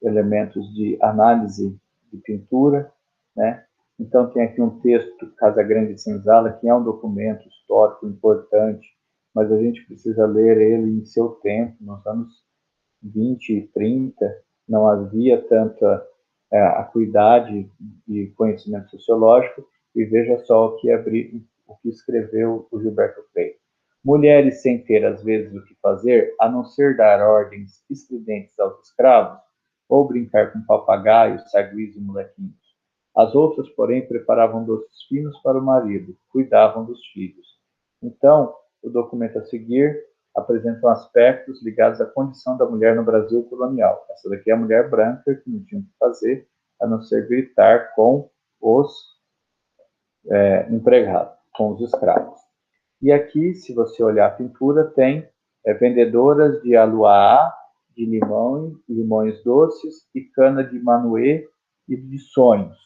elementos de análise de pintura, né? Então, tem aqui um texto, Casa Grande de Senzala, que é um documento histórico importante, mas a gente precisa ler ele em seu tempo, nos anos 20 e 30, não havia tanta acuidade de conhecimento sociológico, e veja só o que escreveu o Gilberto Freire. Mulheres sem ter, às vezes, o que fazer, a não ser dar ordens estridentes aos escravos, ou brincar com papagaios, saguis e molequinhos. As outras, porém, preparavam doces finos para o marido, cuidavam dos filhos. Então, o documento a seguir apresentam aspectos ligados à condição da mulher no Brasil colonial. Essa daqui é a mulher branca, que não tinha o que fazer, a não ser gritar com os empregados, com os escravos. E aqui, se você olhar a pintura, tem vendedoras de aluá, de limões doces e cana de manoê e de sonhos.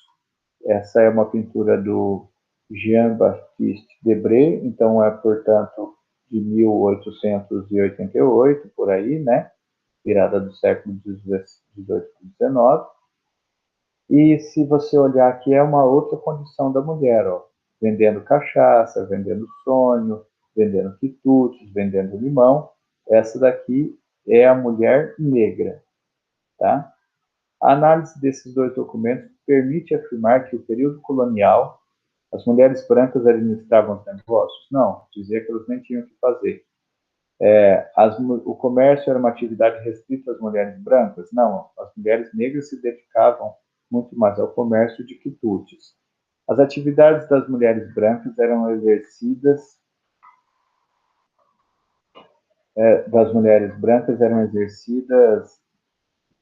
Essa é uma pintura do Jean-Baptiste Debré, então é, portanto, de 1888, por aí, né? Virada do século XVIII para XIX. E se você olhar aqui, é uma outra condição da mulher, ó, vendendo cachaça, vendendo sonho, vendendo quitutes, vendendo limão. Essa daqui é a mulher negra, tá? A análise desses dois documentos permite afirmar que o período colonial, as mulheres brancas administravam os negócios? Não, dizia que elas nem tinham o que fazer. O comércio era uma atividade restrita às mulheres brancas? Não, as mulheres negras se dedicavam muito mais ao comércio de quitutes. As atividades das mulheres brancas eram exercidas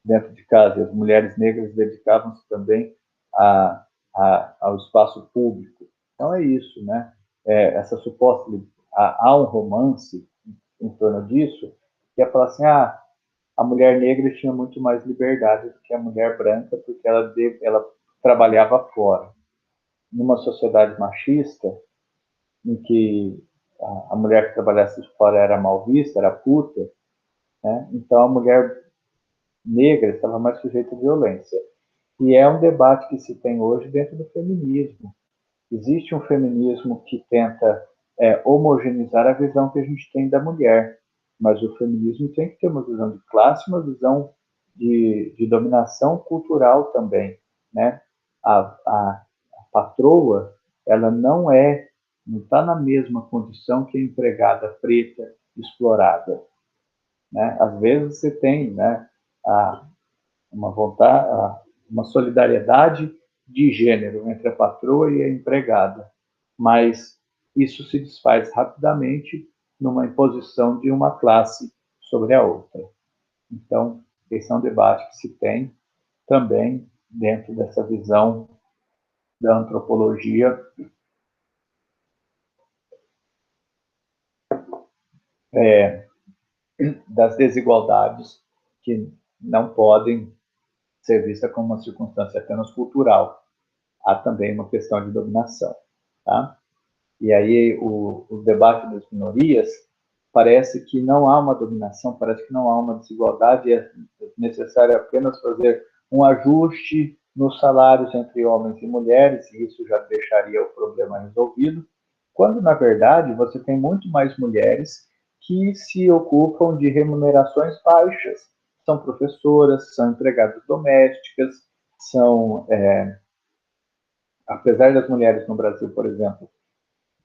dentro de casa, e as mulheres negras dedicavam-se também ao espaço público. Então é isso, né? Essa suposta... Há um romance em torno disso, que é falar assim, a mulher negra tinha muito mais liberdade do que a mulher branca, porque ela trabalhava fora. Numa sociedade machista, em que a mulher que trabalhasse fora era mal vista, era puta, né? Então a mulher negra estava mais sujeita à violência. E é um debate que se tem hoje dentro do feminismo. Existe um feminismo que tenta homogeneizar a visão que a gente tem da mulher, mas o feminismo tem que ter uma visão de classe, uma visão de dominação cultural também, né? A patroa, ela não está na mesma condição que a empregada preta explorada, né? Às vezes você tem, né, uma vontade, uma solidariedade de gênero entre a patroa e a empregada, mas isso se desfaz rapidamente numa imposição de uma classe sobre a outra. Então, esse é um debate que se tem também dentro dessa visão da antropologia das desigualdades que não podem ser vistas como uma circunstância apenas cultural. Há também uma questão de dominação, tá? E aí o debate das minorias parece que não há uma dominação, parece que não há uma desigualdade, é necessário apenas fazer um ajuste nos salários entre homens e mulheres, e isso já deixaria o problema resolvido. quando, na verdade, você tem muito mais mulheres que se ocupam de remunerações baixas. São professoras, são empregadas domésticas, são, apesar das mulheres no Brasil, por exemplo,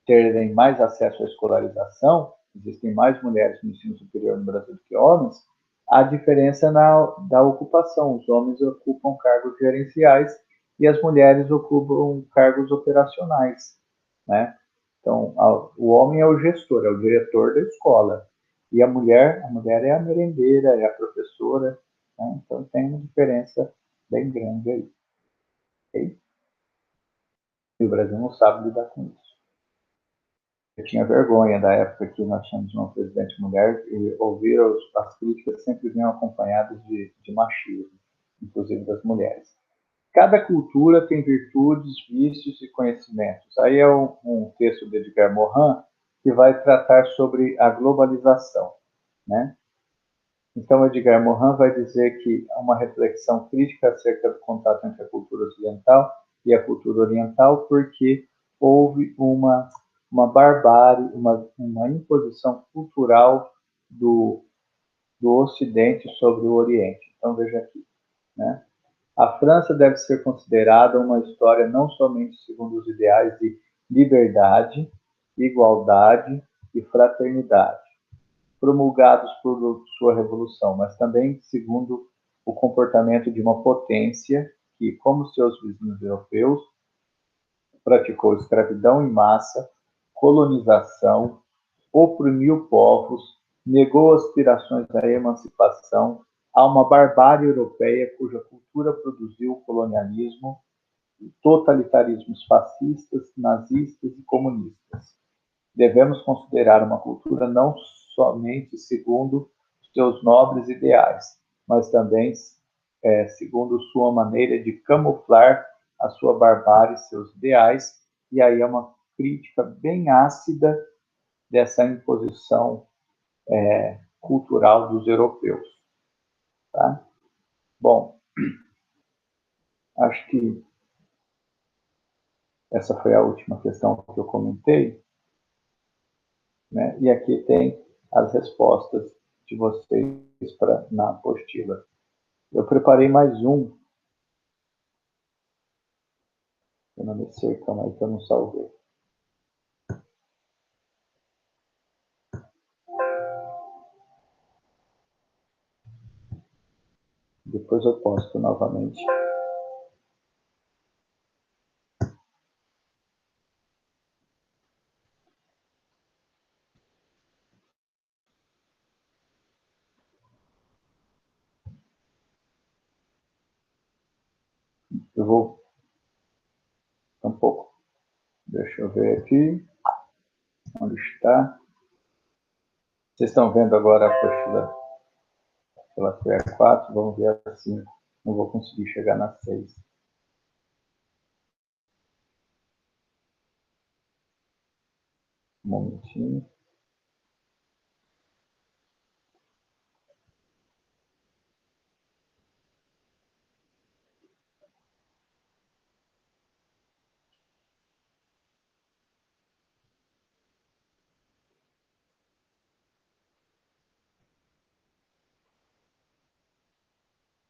terem mais acesso à escolarização, existem mais mulheres no ensino superior no Brasil do que homens, a diferença é da ocupação. Os homens ocupam cargos gerenciais e as mulheres ocupam cargos operacionais, né? Então, o homem é o gestor, é o diretor da escola. E a mulher é a merendeira, é a professora, né? Então tem uma diferença bem grande aí. Okay? E o Brasil não sabe lidar com isso. Eu tinha vergonha da época que nós tínhamos uma presidente mulher e ouvir as críticas sempre vinham acompanhadas de machismo, inclusive das mulheres. Cada cultura tem virtudes, vícios e conhecimentos. Aí é um texto de Edgar Morin que vai tratar sobre a globalização, né? Então, Edgar Morin vai dizer que há uma reflexão crítica acerca do contato entre a cultura ocidental e a cultura oriental, porque houve uma barbárie, uma imposição cultural do Ocidente sobre o Oriente. Então, veja aqui, né? A França deve ser considerada uma história não somente segundo os ideais de liberdade, igualdade e fraternidade, promulgados por sua revolução, mas também segundo o comportamento de uma potência que, como seus vizinhos europeus, praticou escravidão em massa, colonização, oprimiu povos, negou aspirações à emancipação a uma barbárie europeia cuja cultura produziu o colonialismo, totalitarismos fascistas, nazistas e comunistas. Devemos considerar uma cultura não somente segundo seus nobres ideais, mas também segundo sua maneira de camuflar a sua barbárie e seus ideais, e aí é uma crítica bem ácida dessa imposição cultural dos europeus. Tá? Bom, acho que essa foi a última questão que eu comentei, né? E aqui tem as respostas de vocês na apostila. Eu preparei mais um. Eu não me sei, calma aí que eu não salvei. Depois eu posto novamente. Eu vou um pouco. Deixa eu ver aqui. Onde está? Vocês estão vendo agora a apostila pela CE4? Vamos ver a 5. Não vou conseguir chegar na 6. Um momentinho.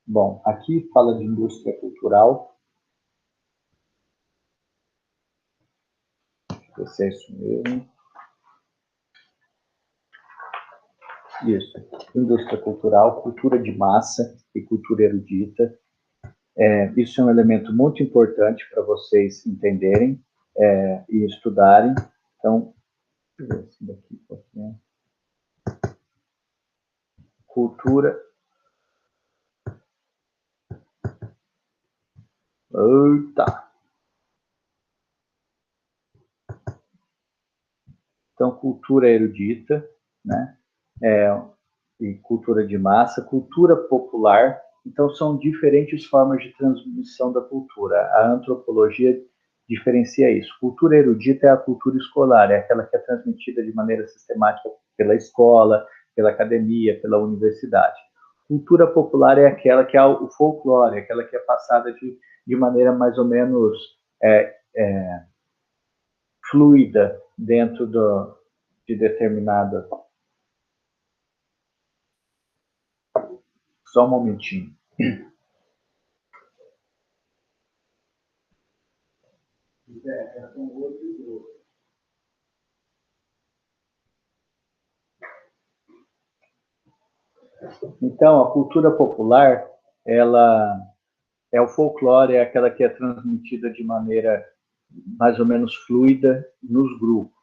Bom, aqui fala de indústria cultural. Esse é isso mesmo. Isso. Indústria cultural, cultura de massa e cultura erudita. Isso é um elemento muito importante para vocês entenderem e estudarem. Então, deixa eu ver esse daqui um pouquinho. Cultura. Eita! Então, cultura erudita, né? E cultura de massa, cultura popular. Então, são diferentes formas de transmissão da cultura. A antropologia diferencia isso. Cultura erudita é a cultura escolar, é aquela que é transmitida de maneira sistemática pela escola, pela academia, pela universidade. Cultura popular é aquela que é o folclore, aquela que é passada de maneira mais ou menos fluida dentro de determinada... Só um momentinho. Então, a cultura popular, ela é o folclore, é aquela que é transmitida de maneira mais ou menos fluida nos grupos.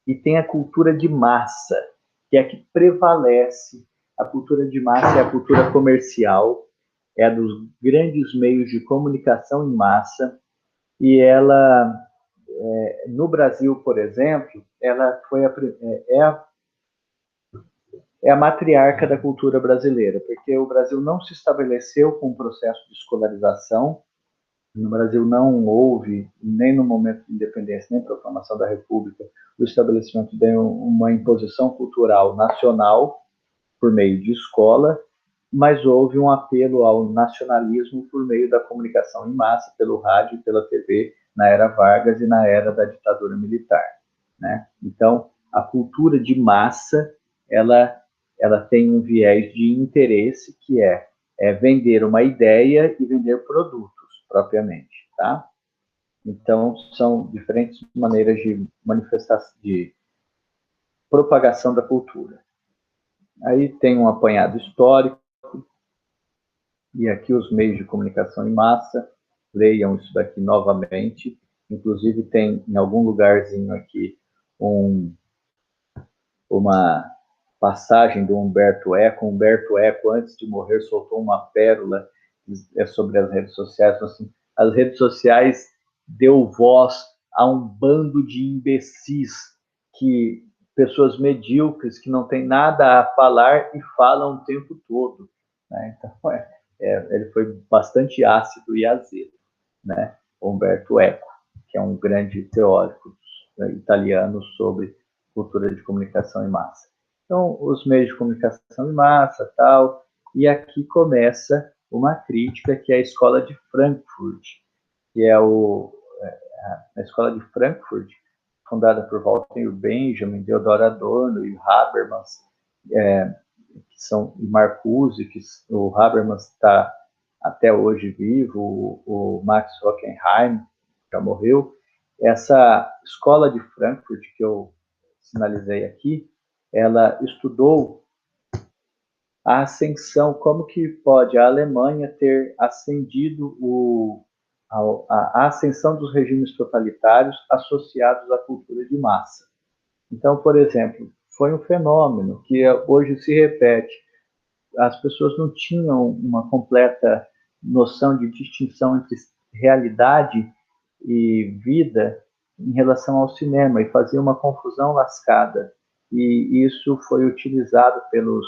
E tem a cultura de massa, que é a que prevalece. A cultura de massa é a cultura comercial, é a dos grandes meios de comunicação em massa, e ela, no Brasil, por exemplo, ela foi é a matriarca da cultura brasileira, porque o Brasil não se estabeleceu com um processo de escolarização. No Brasil não houve, nem no momento de independência, nem proclamação da República, o estabelecimento de uma imposição cultural nacional por meio de escola, mas houve um apelo ao nacionalismo por meio da comunicação em massa, pelo rádio e pela TV, na era Vargas e na era da ditadura militar, né? Então, a cultura de massa, ela tem um viés de interesse que é vender uma ideia e vender produtos, propriamente, tá? Então, são diferentes maneiras de manifestação, de propagação da cultura. Aí tem um apanhado histórico, e aqui os meios de comunicação em massa, leiam isso daqui novamente, inclusive tem em algum lugarzinho aqui uma passagem do Humberto Eco. Humberto Eco, antes de morrer, soltou uma pérola sobre as redes sociais. Assim, as redes sociais deu voz a um bando de imbecis, que pessoas medíocres que não têm nada a falar e falam o tempo todo, né? Então, ele foi bastante ácido e azedo, né? Umberto Eco, que é um grande teórico, né, italiano, sobre cultura de comunicação em massa. Então, os meios de comunicação em massa, tal, e aqui começa uma crítica, que é a escola de Frankfurt, que é a escola de Frankfurt, fundada por Walter Benjamin, Theodor Adorno e Habermas, que são Marcuse, que o Habermas está até hoje vivo, o Max Hockenheim já morreu. Essa escola de Frankfurt, que eu sinalizei aqui, ela estudou a ascensão, como que pode a Alemanha ter ascendido a ascensão dos regimes totalitários associados à cultura de massa. Então, por exemplo, foi um fenômeno que hoje se repete. As pessoas não tinham uma completa noção de distinção entre realidade e vida em relação ao cinema, e fazia uma confusão lascada. E isso foi utilizado pelos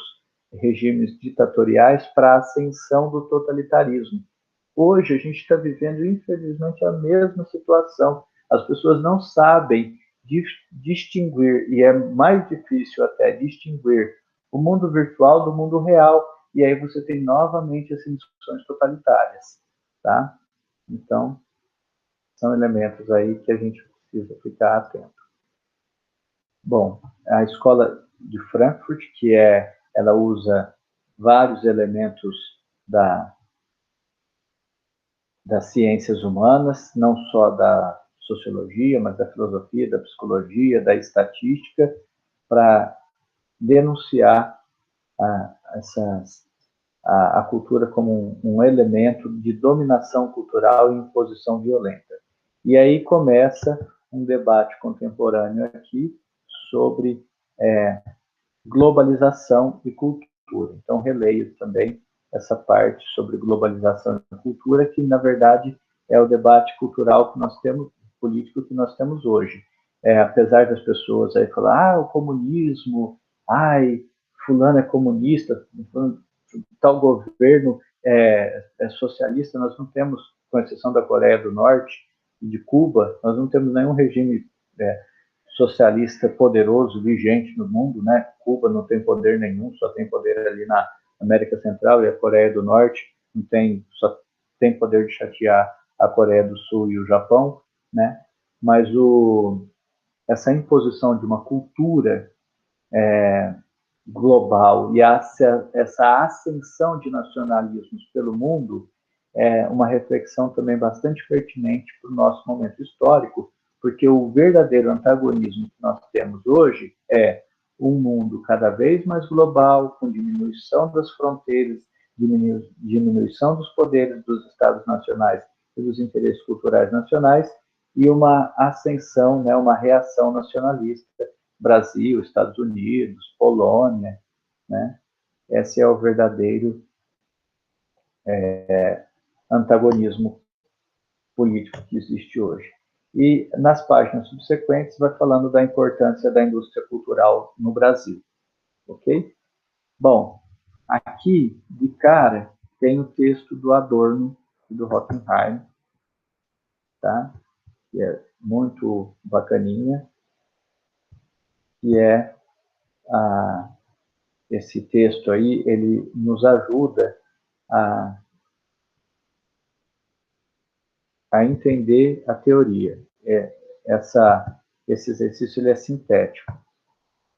regimes ditatoriais para a ascensão do totalitarismo. Hoje a gente está vivendo, infelizmente, a mesma situação. As pessoas não sabem distinguir, e é mais difícil até distinguir o mundo virtual do mundo real, e aí você tem novamente as instituições totalitárias, tá? Então, são elementos aí que a gente precisa ficar atento. Bom, a escola de Frankfurt, ela usa vários elementos das ciências humanas, não só da sociologia, mas da filosofia, da psicologia, da estatística, para denunciar a cultura como um elemento de dominação cultural e imposição violenta. E aí começa um debate contemporâneo aqui sobre globalização e cultura. Então, releio também essa parte sobre globalização e cultura, que, na verdade, é o debate cultural que nós temos, político que nós temos hoje. Apesar das pessoas aí falar, o comunismo, fulano é comunista, tal governo é socialista, nós não temos, com exceção da Coreia do Norte e de Cuba, nós não temos nenhum regime socialista poderoso, vigente no mundo, né? Cuba não tem poder nenhum, só tem poder ali na América Central, e a Coreia do Norte só tem poder de chatear a Coreia do Sul e o Japão, né? mas essa imposição de uma cultura global e essa ascensão de nacionalismos pelo mundo é uma reflexão também bastante pertinente para o nosso momento histórico, porque o verdadeiro antagonismo que nós temos hoje é um mundo cada vez mais global, com diminuição das fronteiras, diminuição dos poderes dos Estados nacionais e dos interesses culturais nacionais, e uma ascensão, né, uma reação nacionalista, Brasil, Estados Unidos, Polônia, né? Esse é o verdadeiro antagonismo político que existe hoje. E nas páginas subsequentes vai falando da importância da indústria cultural no Brasil, ok? Bom, aqui, de cara, tem o texto do Adorno e do Hockenheim, tá? Que é muito bacaninha, que é esse texto aí, ele nos ajuda a entender a teoria. Esse exercício ele é sintético,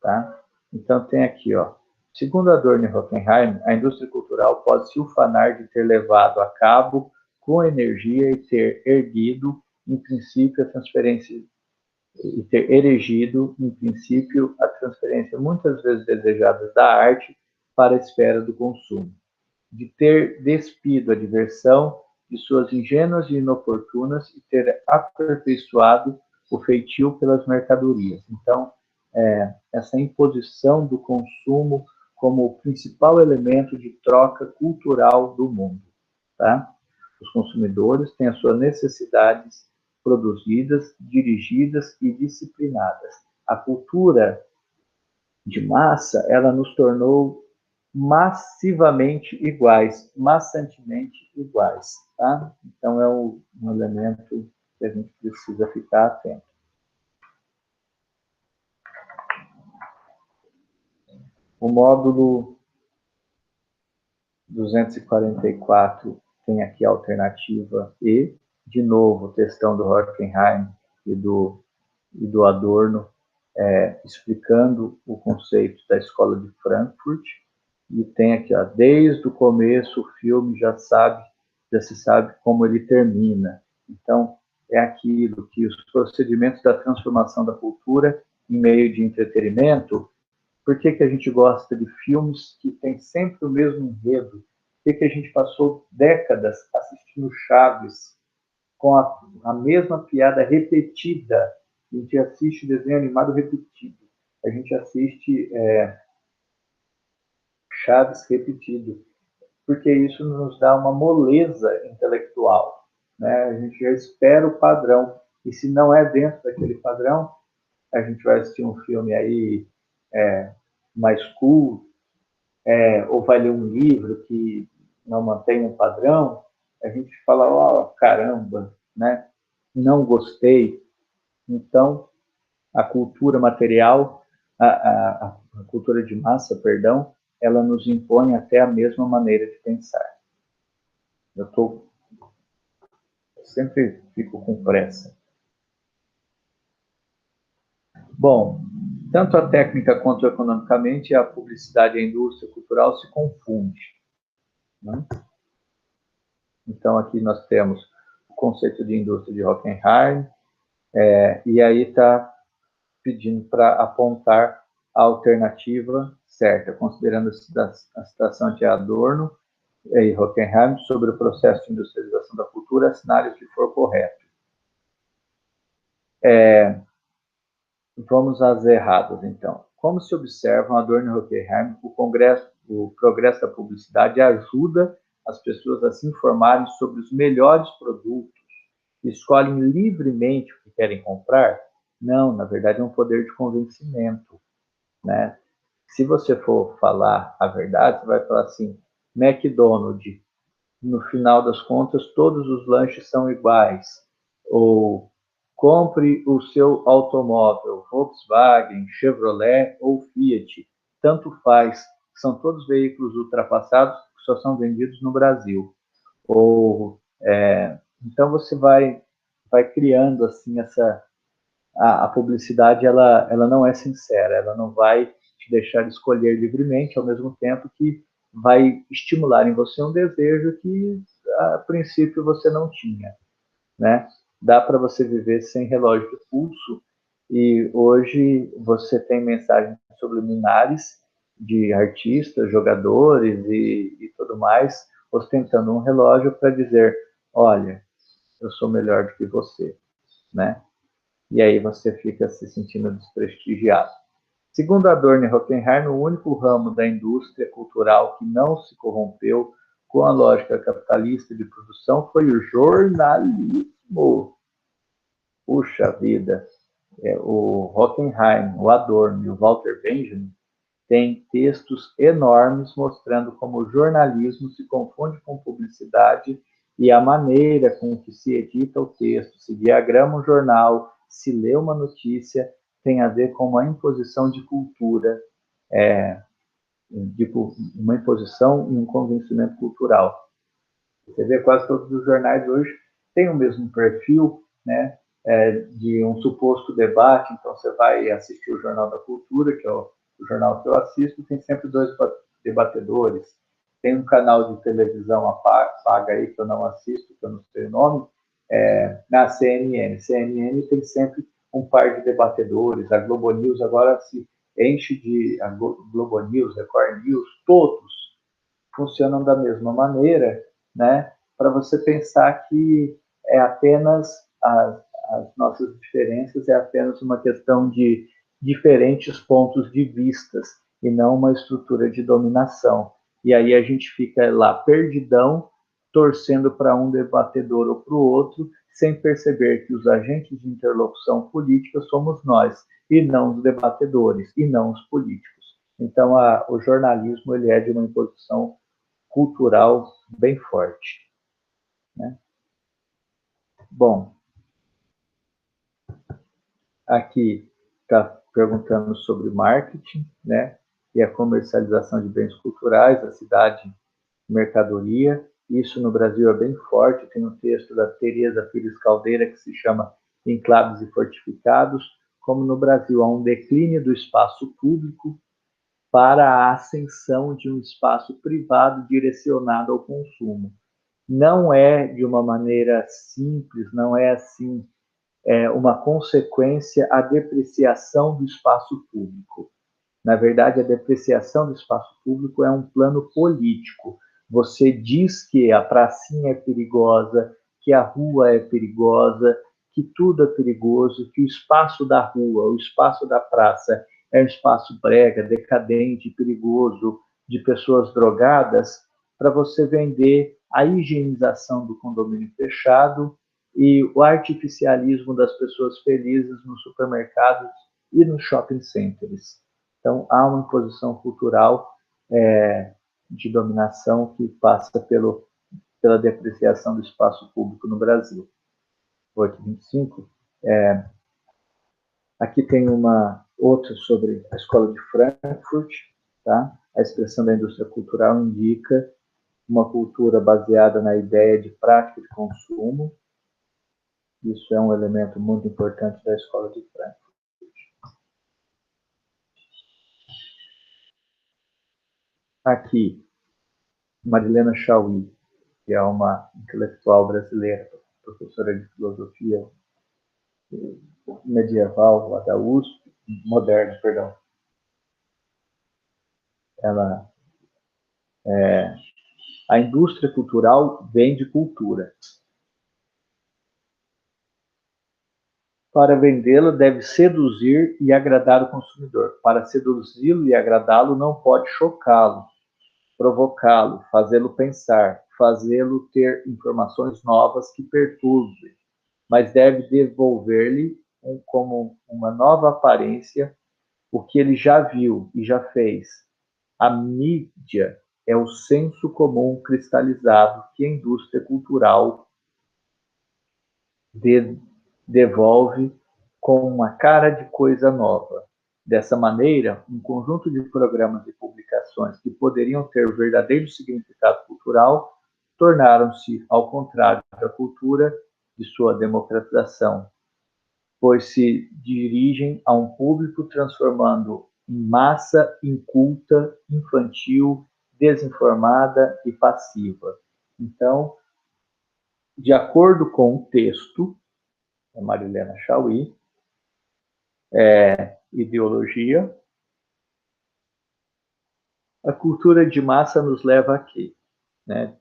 tá? Então tem aqui, ó. Segundo Adorno e Hockenheim, a indústria cultural pode se ufanar de ter levado a cabo com energia e ter erguido, em princípio, a transferência e ter erigido, em princípio, a transferência muitas vezes desejada da arte para a esfera do consumo, de ter despido a diversão de suas ingênuas e inoportunas e ter aperfeiçoado o feitio pelas mercadorias. Então, essa imposição do consumo como o principal elemento de troca cultural do mundo. Tá? Os consumidores têm as suas necessidades produzidas, dirigidas e disciplinadas. A cultura de massa, ela nos tornou massivamente iguais, maçantemente iguais, tá? Então é um elemento que a gente precisa ficar atento. O módulo 244 tem aqui a alternativa E, de novo, textão do Hockenheim e do Adorno, explicando o conceito da escola de Frankfurt, e tem aqui, ó, desde o começo o filme já se sabe como ele termina. Então, é aquilo que os procedimentos da transformação da cultura em meio de entretenimento. Por que a gente gosta de filmes que têm sempre o mesmo enredo? Por que a gente passou décadas assistindo Chaves com a mesma piada repetida? A gente assiste desenho animado repetido. A gente assiste Chaves repetido, porque isso nos dá uma moleza intelectual, né? A gente já espera o padrão, e se não é dentro daquele padrão, a gente vai assistir um filme aí mais cool, ou vai ler um livro que não mantém um padrão, a gente fala, ó, oh, caramba, né? Não gostei. Então, a cultura material, a cultura de massa, perdão, ela nos impõe até a mesma maneira de pensar. Eu sempre fico com pressa. Bom, tanto a técnica quanto economicamente, a publicidade e a indústria cultural se confundem, né? Então, aqui nós temos o conceito de indústria de Hockenheim, e aí está pedindo para apontar a alternativa certa, considerando a citação de Adorno e Hockenheim sobre o processo de industrialização da cultura, assinale o que for correto. Vamos às erradas, então. Como se observam Adorno e Hockenheim, o progresso da publicidade ajuda as pessoas a se informarem sobre os melhores produtos e escolhem livremente o que querem comprar? Não, na verdade é um poder de convencimento, né? Se você for falar a verdade, você vai falar assim, McDonald's, no final das contas, todos os lanches são iguais. Ou compre o seu automóvel, Volkswagen, Chevrolet ou Fiat, tanto faz, são todos veículos ultrapassados que só são vendidos no Brasil. Ou então você vai criando assim a publicidade ela não é sincera, ela não vai te deixar escolher livremente, ao mesmo tempo que vai estimular em você um desejo que a princípio você não tinha, né? Dá para você viver sem relógio de pulso e hoje você tem mensagens subliminares de artistas, jogadores e tudo mais, ostentando um relógio para dizer, olha, eu sou melhor do que você, né? E aí você fica se sentindo desprestigiado. Segundo Adorno e Hockenheim, o único ramo da indústria cultural que não se corrompeu com a lógica capitalista de produção foi o jornalismo. Puxa vida, o Hockenheim, o Adorno e o Walter Benjamin têm textos enormes mostrando como o jornalismo se confunde com publicidade e a maneira com que se edita o texto, se diagrama um jornal, se lê uma notícia, tem a ver com uma imposição de cultura, de uma imposição e um convencimento cultural. Você vê quase todos os jornais hoje têm o mesmo perfil, né, de um suposto debate. Então você vai assistir o Jornal da Cultura, que é o jornal que eu assisto, tem sempre dois debatedores. Tem um canal de televisão paga aí que eu não assisto, que eu não sei o nome, na CNN. CNN tem sempre um par de debatedores. A Globo News agora se enche de... A Globo News, Record News, todos funcionam da mesma maneira, né? Para você pensar que é apenas as nossas diferenças, é apenas uma questão de diferentes pontos de vistas e não uma estrutura de dominação. E aí a gente fica lá perdidão, torcendo para um debatedor ou para o outro, sem perceber que os agentes de interlocução política somos nós, e não os debatedores, e não os políticos. Então, o jornalismo ele é de uma imposição cultural bem forte, né? Bom, aqui está perguntando sobre marketing, né? E a comercialização de bens culturais, a cidade mercadoria. Isso no Brasil é bem forte. Tem um texto da Tereza Pires Caldeira que se chama Enclaves e Fortificados, como no Brasil há um declínio do espaço público para a ascensão de um espaço privado direcionado ao consumo. Não é de uma maneira simples, não é assim, uma consequência a depreciação do espaço público. Na verdade, a depreciação do espaço público é um plano político. Você diz que a pracinha é perigosa, que a rua é perigosa, que tudo é perigoso, que o espaço da rua, o espaço da praça é um espaço brega, decadente, perigoso, de pessoas drogadas, para você vender a higienização do condomínio fechado e o artificialismo das pessoas felizes nos supermercados e nos shopping centers. Então, há uma imposição cultural de dominação que passa pela depreciação do espaço público no Brasil. 825. Aqui tem uma outra sobre a escola de Frankfurt. Tá? A expressão da indústria cultural indica uma cultura baseada na ideia de prática de consumo. Isso é um elemento muito importante da escola de Frankfurt. Aqui, Marilena Chauí, que é uma intelectual brasileira, professora de filosofia medieval, lá da USP, moderna, perdão. Ela, a indústria cultural vende cultura. Para vendê-la, deve seduzir e agradar o consumidor. Para seduzi-lo e agradá-lo, não pode chocá-lo, provocá-lo, fazê-lo pensar, fazê-lo ter informações novas que perturbem, mas deve devolver-lhe como uma nova aparência o que ele já viu e já fez. A mídia é o senso comum cristalizado que a indústria cultural devolve com uma cara de coisa nova. Dessa maneira, um conjunto de programas e publicações que poderiam ter verdadeiro significado cultural tornaram-se, ao contrário da cultura, de sua democratização. pois se dirigem a um público transformando em massa inculta, infantil, desinformada e passiva. Então, de acordo com o texto da Marilena Chaui, ideologia, a cultura de massa nos leva a quê? Né?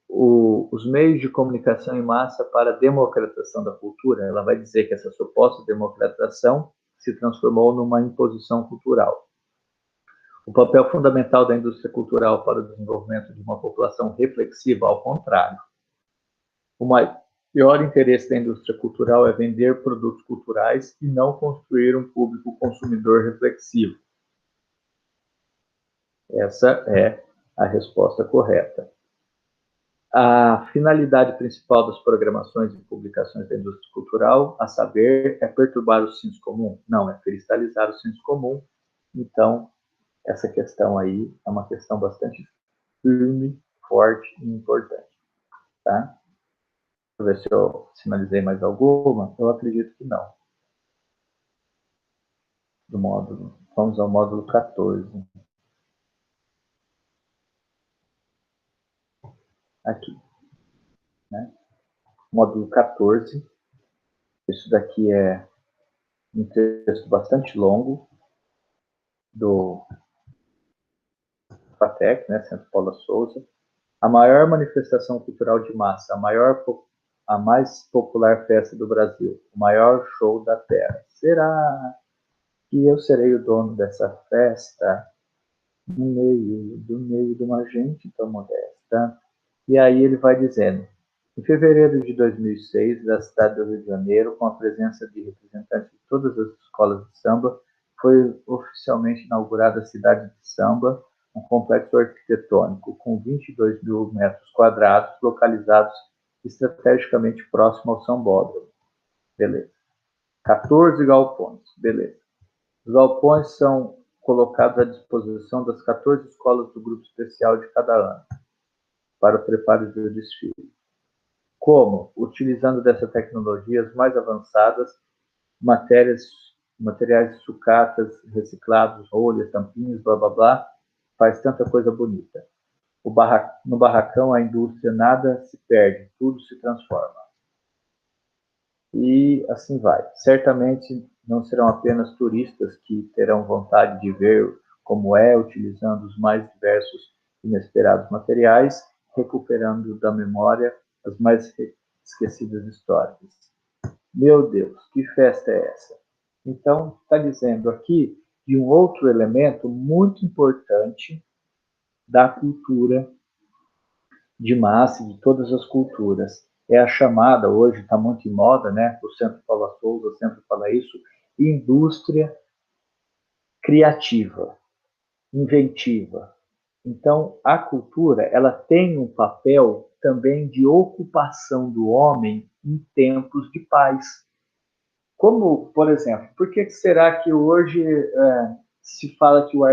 Os meios de comunicação em massa para a democratização da cultura, ela vai dizer que essa suposta democratização se transformou numa imposição cultural. O papel fundamental da indústria cultural para o desenvolvimento de uma população reflexiva, ao contrário. O maior interesse da indústria cultural é vender produtos culturais e não construir um público consumidor reflexivo. Essa é a resposta correta. A finalidade principal das programações e publicações da indústria cultural, a saber, é perturbar o senso comum? Não, é cristalizar o senso comum. Então, essa questão aí é uma questão bastante firme, forte e importante. Tá? Deixa eu ver se eu sinalizei mais alguma. Eu acredito que não. Do módulo. Vamos ao módulo 14. Aqui. Né? Módulo 14. Isso daqui é um texto bastante longo do FATEC, né, Centro Paula Souza. A maior manifestação cultural de massa, a mais popular festa do Brasil, o maior show da Terra. Será que eu serei o dono dessa festa no meio de uma gente tão modesta? E aí ele vai dizendo, em fevereiro de 2006, da cidade do Rio de Janeiro, com a presença de representantes de todas as escolas de samba, foi oficialmente inaugurada a cidade de samba, um complexo arquitetônico com 22 mil metros quadrados, localizados estrategicamente próximo ao Sambódromo. Beleza. 14 galpões. Beleza. Os galpões são colocados à disposição das 14 escolas do grupo especial de cada ano, para o preparo do desfile. Como? Utilizando dessas tecnologias mais avançadas, materiais de sucatas, reciclados, rolhas, tampinhas, blá, blá, blá, faz tanta coisa bonita. No barracão, a indústria nada se perde, tudo se transforma. E assim vai. Certamente não serão apenas turistas que terão vontade de ver como é, utilizando os mais diversos e inesperados materiais, recuperando da memória as mais esquecidas histórias. Meu Deus, que festa é essa? Então, está dizendo aqui de um outro elemento muito importante da cultura de massa, de todas as culturas. É a chamada, hoje está muito em moda, né? O Centro Paula Souza sempre fala isso, indústria criativa, inventiva. Então, a cultura, ela tem um papel também de ocupação do homem em tempos de paz. Como, por exemplo, por que será que hoje se fala que o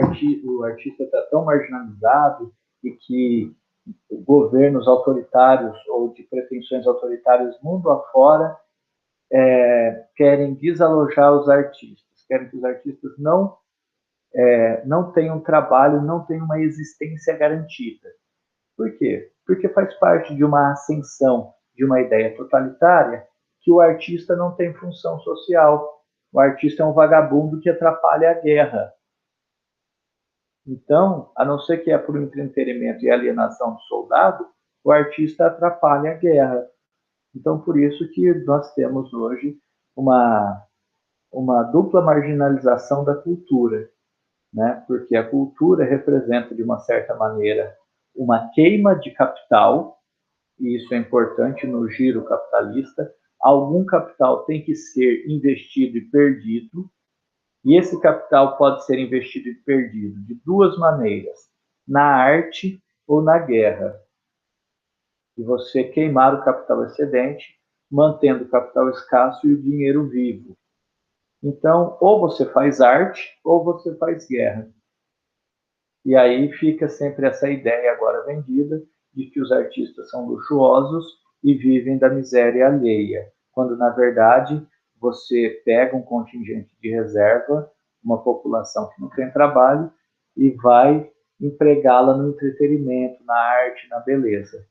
artista está tão marginalizado e que governos autoritários ou de pretensões autoritárias mundo afora querem desalojar os artistas, querem que os artistas não tenham trabalho, não tenham uma existência garantida. Por quê? Porque faz parte de uma ascensão de uma ideia totalitária que o artista não tem função social. O artista é um vagabundo que atrapalha a guerra. Então, a não ser que é por entretenimento e alienação do soldado, o artista atrapalha a guerra. Então, por isso que nós temos hoje uma dupla marginalização da cultura, né? Porque a cultura representa, de uma certa maneira, uma queima de capital, e isso é importante no giro capitalista. Algum capital tem que ser investido e perdido, e esse capital pode ser investido e perdido de duas maneiras, na arte ou na guerra. E você queimar o capital excedente, mantendo o capital escasso e o dinheiro vivo. Então, ou você faz arte, ou você faz guerra. E aí fica sempre essa ideia agora vendida de que os artistas são luxuosos e vivem da miséria alheia, quando, na verdade, você pega um contingente de reserva, uma população que não tem trabalho, e vai empregá-la no entretenimento, na arte, na beleza.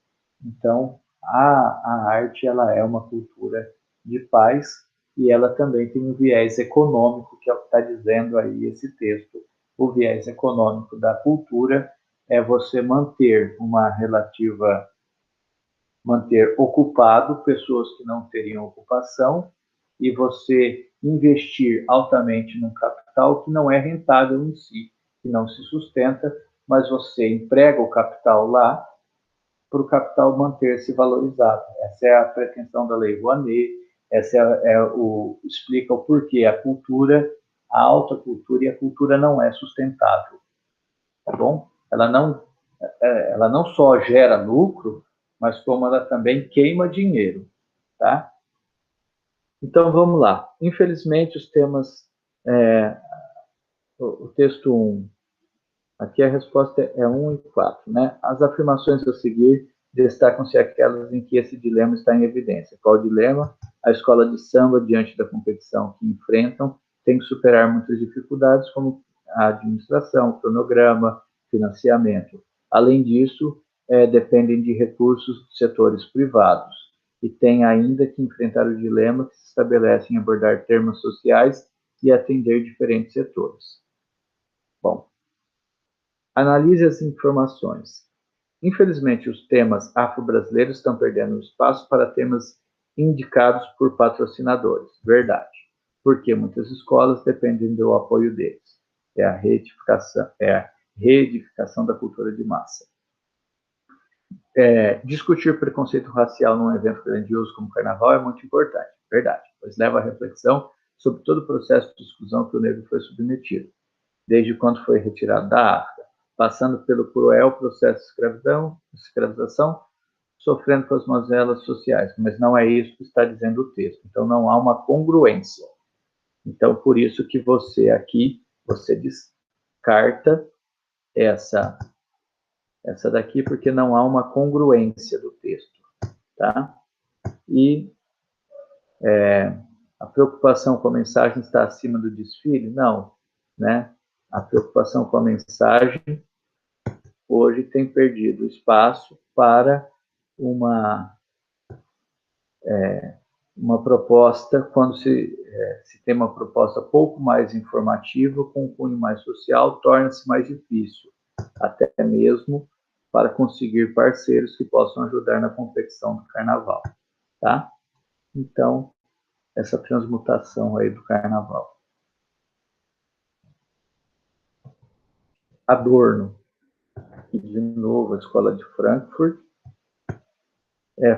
Então, a arte ela é uma cultura de paz e ela também tem um viés econômico, que é o que está dizendo aí esse texto. O viés econômico da cultura é você manter uma relativa, manter ocupado pessoas que não teriam ocupação e você investir altamente num capital que não é rentável em si, que não se sustenta, mas você emprega o capital lá para o capital manter-se valorizado. Essa é a pretensão da Lei Rouanet, essa explica o porquê a cultura, a alta cultura e a cultura não é sustentável, tá bom? Ela não só gera lucro, mas como ela também queima dinheiro, tá? Então vamos lá. Infelizmente os temas, o texto 1, aqui a resposta é 1 e 4, né? As afirmações a seguir destacam-se aquelas em que esse dilema está em evidência. Qual o dilema? A escola de samba, diante da competição que enfrentam, tem que superar muitas dificuldades, como a administração, cronograma, financiamento. Além disso, dependem de recursos de setores privados e tem ainda que enfrentar o dilema que se estabelece em abordar termos sociais e atender diferentes setores. Bom, analise as informações. Infelizmente, os temas afro-brasileiros estão perdendo espaço para temas indicados por patrocinadores. Verdade. Porque muitas escolas dependem do apoio deles. É a reedificação da cultura de massa. Discutir preconceito racial num evento grandioso como o Carnaval é muito importante. Verdade. Pois leva à reflexão sobre todo o processo de exclusão que o negro foi submetido, desde quando foi retirado da África, passando pelo cruel processo de escravização, sofrendo com as mazelas sociais. Mas não é isso que está dizendo o texto. Então, não há uma congruência. Então, por isso que você aqui, você descarta essa daqui, porque não há uma congruência do texto, tá? E a preocupação com a mensagem está acima do desfile? Não, né? A preocupação com a mensagem hoje tem perdido espaço para uma proposta, quando se tem uma proposta pouco mais informativa, com um cunho mais social, torna-se mais difícil, até mesmo para conseguir parceiros que possam ajudar na confecção do carnaval, tá? Então, essa transmutação aí do carnaval. Adorno, e de novo a Escola de Frankfurt,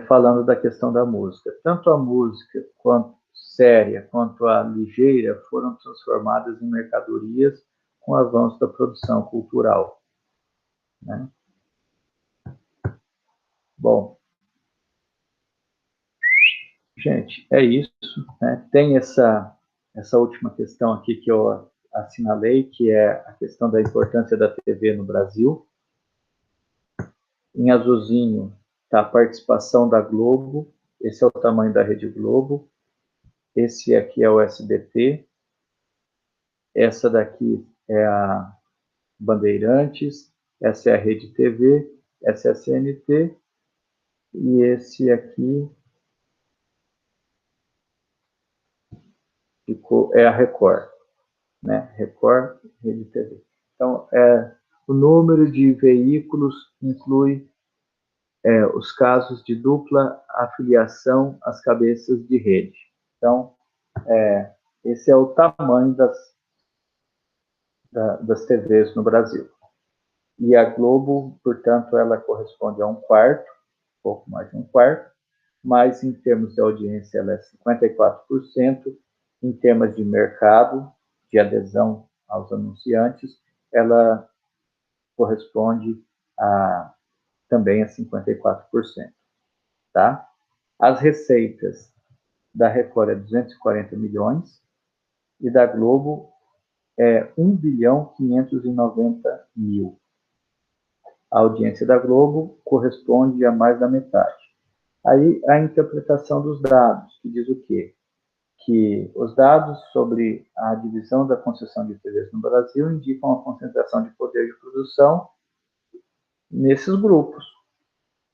falando da questão da música. Tanto a música quanto séria quanto a ligeira foram transformadas em mercadorias com o avanço da produção cultural, né? Bom, gente, é isso, né? Tem essa última questão aqui que eu assinalei, que é a questão da importância da TV no Brasil. Em azulzinho está a participação da Globo, esse é o tamanho da Rede Globo, esse aqui é o SBT, essa daqui é a Bandeirantes, essa é a Rede TV, essa é a CNT, e esse aqui é a Record, né? Record, Rede TV. Então, o número de veículos inclui os casos de dupla afiliação às cabeças de rede. Então, esse é o tamanho das TVs no Brasil. E a Globo, portanto, ela corresponde a um quarto, pouco mais de um quarto, mas em termos de audiência ela é 54%, em termos de mercado, de adesão aos anunciantes, ela corresponde também a 54%. Tá? As receitas da Record é 240 milhões e da Globo é 1 bilhão 590 mil. A audiência da Globo corresponde a mais da metade. Aí a interpretação dos dados, que diz o quê? que os dados sobre a divisão da concessão de TVs no Brasil indicam a concentração de poder de produção nesses grupos: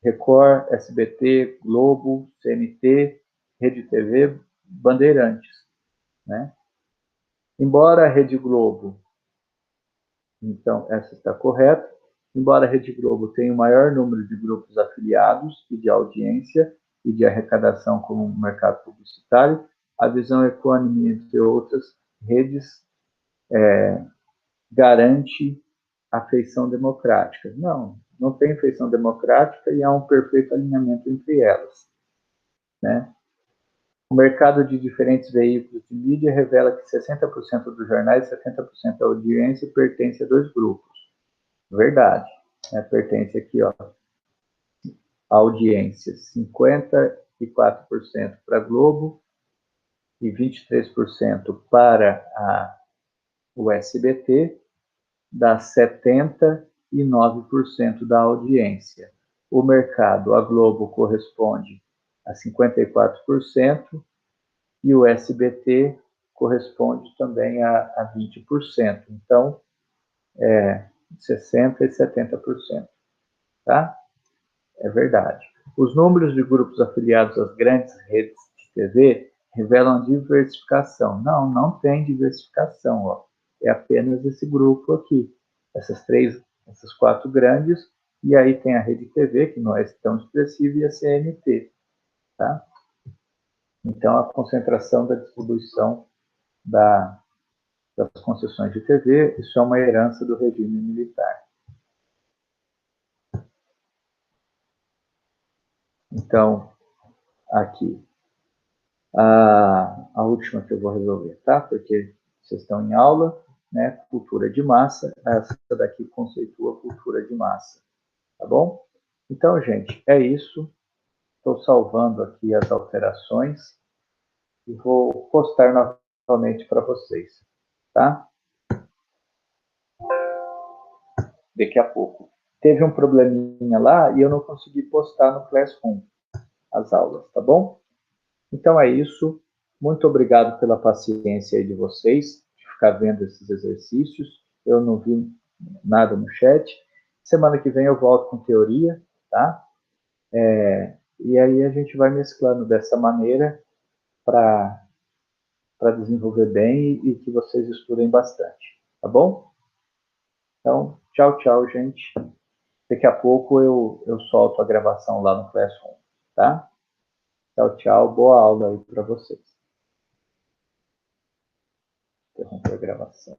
Record, SBT, Globo, CNT, Rede TV, Bandeirantes, né? Embora a Rede Globo, então essa está correta, embora a Rede Globo tenha o maior número de grupos afiliados e de audiência e de arrecadação como um mercado publicitário, a visão econômica, entre outras redes, garante a feição democrática. Não, não tem feição democrática e há um perfeito alinhamento entre elas, né? O mercado de diferentes veículos de mídia revela que 60% dos jornais e 70% da audiência pertence a dois grupos. Verdade. Pertence aqui, ó, a audiência 54% para a Globo e 23% para o SBT, dá 79% da audiência. O mercado, a Globo corresponde a 54% e o SBT corresponde também a 20%. Então, 60% e 70%. Tá? É verdade. Os números de grupos afiliados às grandes redes de TV revelam diversificação. Não, não tem diversificação. Ó. É apenas esse grupo aqui. Essas quatro grandes, e aí tem a Rede TV, que não é tão expressiva, e a CNT. Tá? Então, a concentração da distribuição das concessões de TV, isso é uma herança do regime militar. Então, aqui, a última que eu vou resolver, tá? Porque vocês estão em aula, né? Cultura de massa, essa daqui conceitua cultura de massa, tá bom? Então, gente, é isso. Estou salvando aqui as alterações e vou postar novamente para vocês, tá? Daqui a pouco. Teve um probleminha lá e eu não consegui postar no Classroom as aulas, tá bom? Então é isso. Muito obrigado pela paciência aí de vocês, de ficar vendo esses exercícios. Eu não vi nada no chat. Semana que vem eu volto com teoria, tá? E aí a gente vai mesclando dessa maneira para desenvolver bem e que vocês estudem bastante, tá bom? Então, tchau, tchau, gente. Daqui a pouco eu solto a gravação lá no Classroom, tá? Tchau, tchau. Boa aula aí para vocês. Interromper a gravação.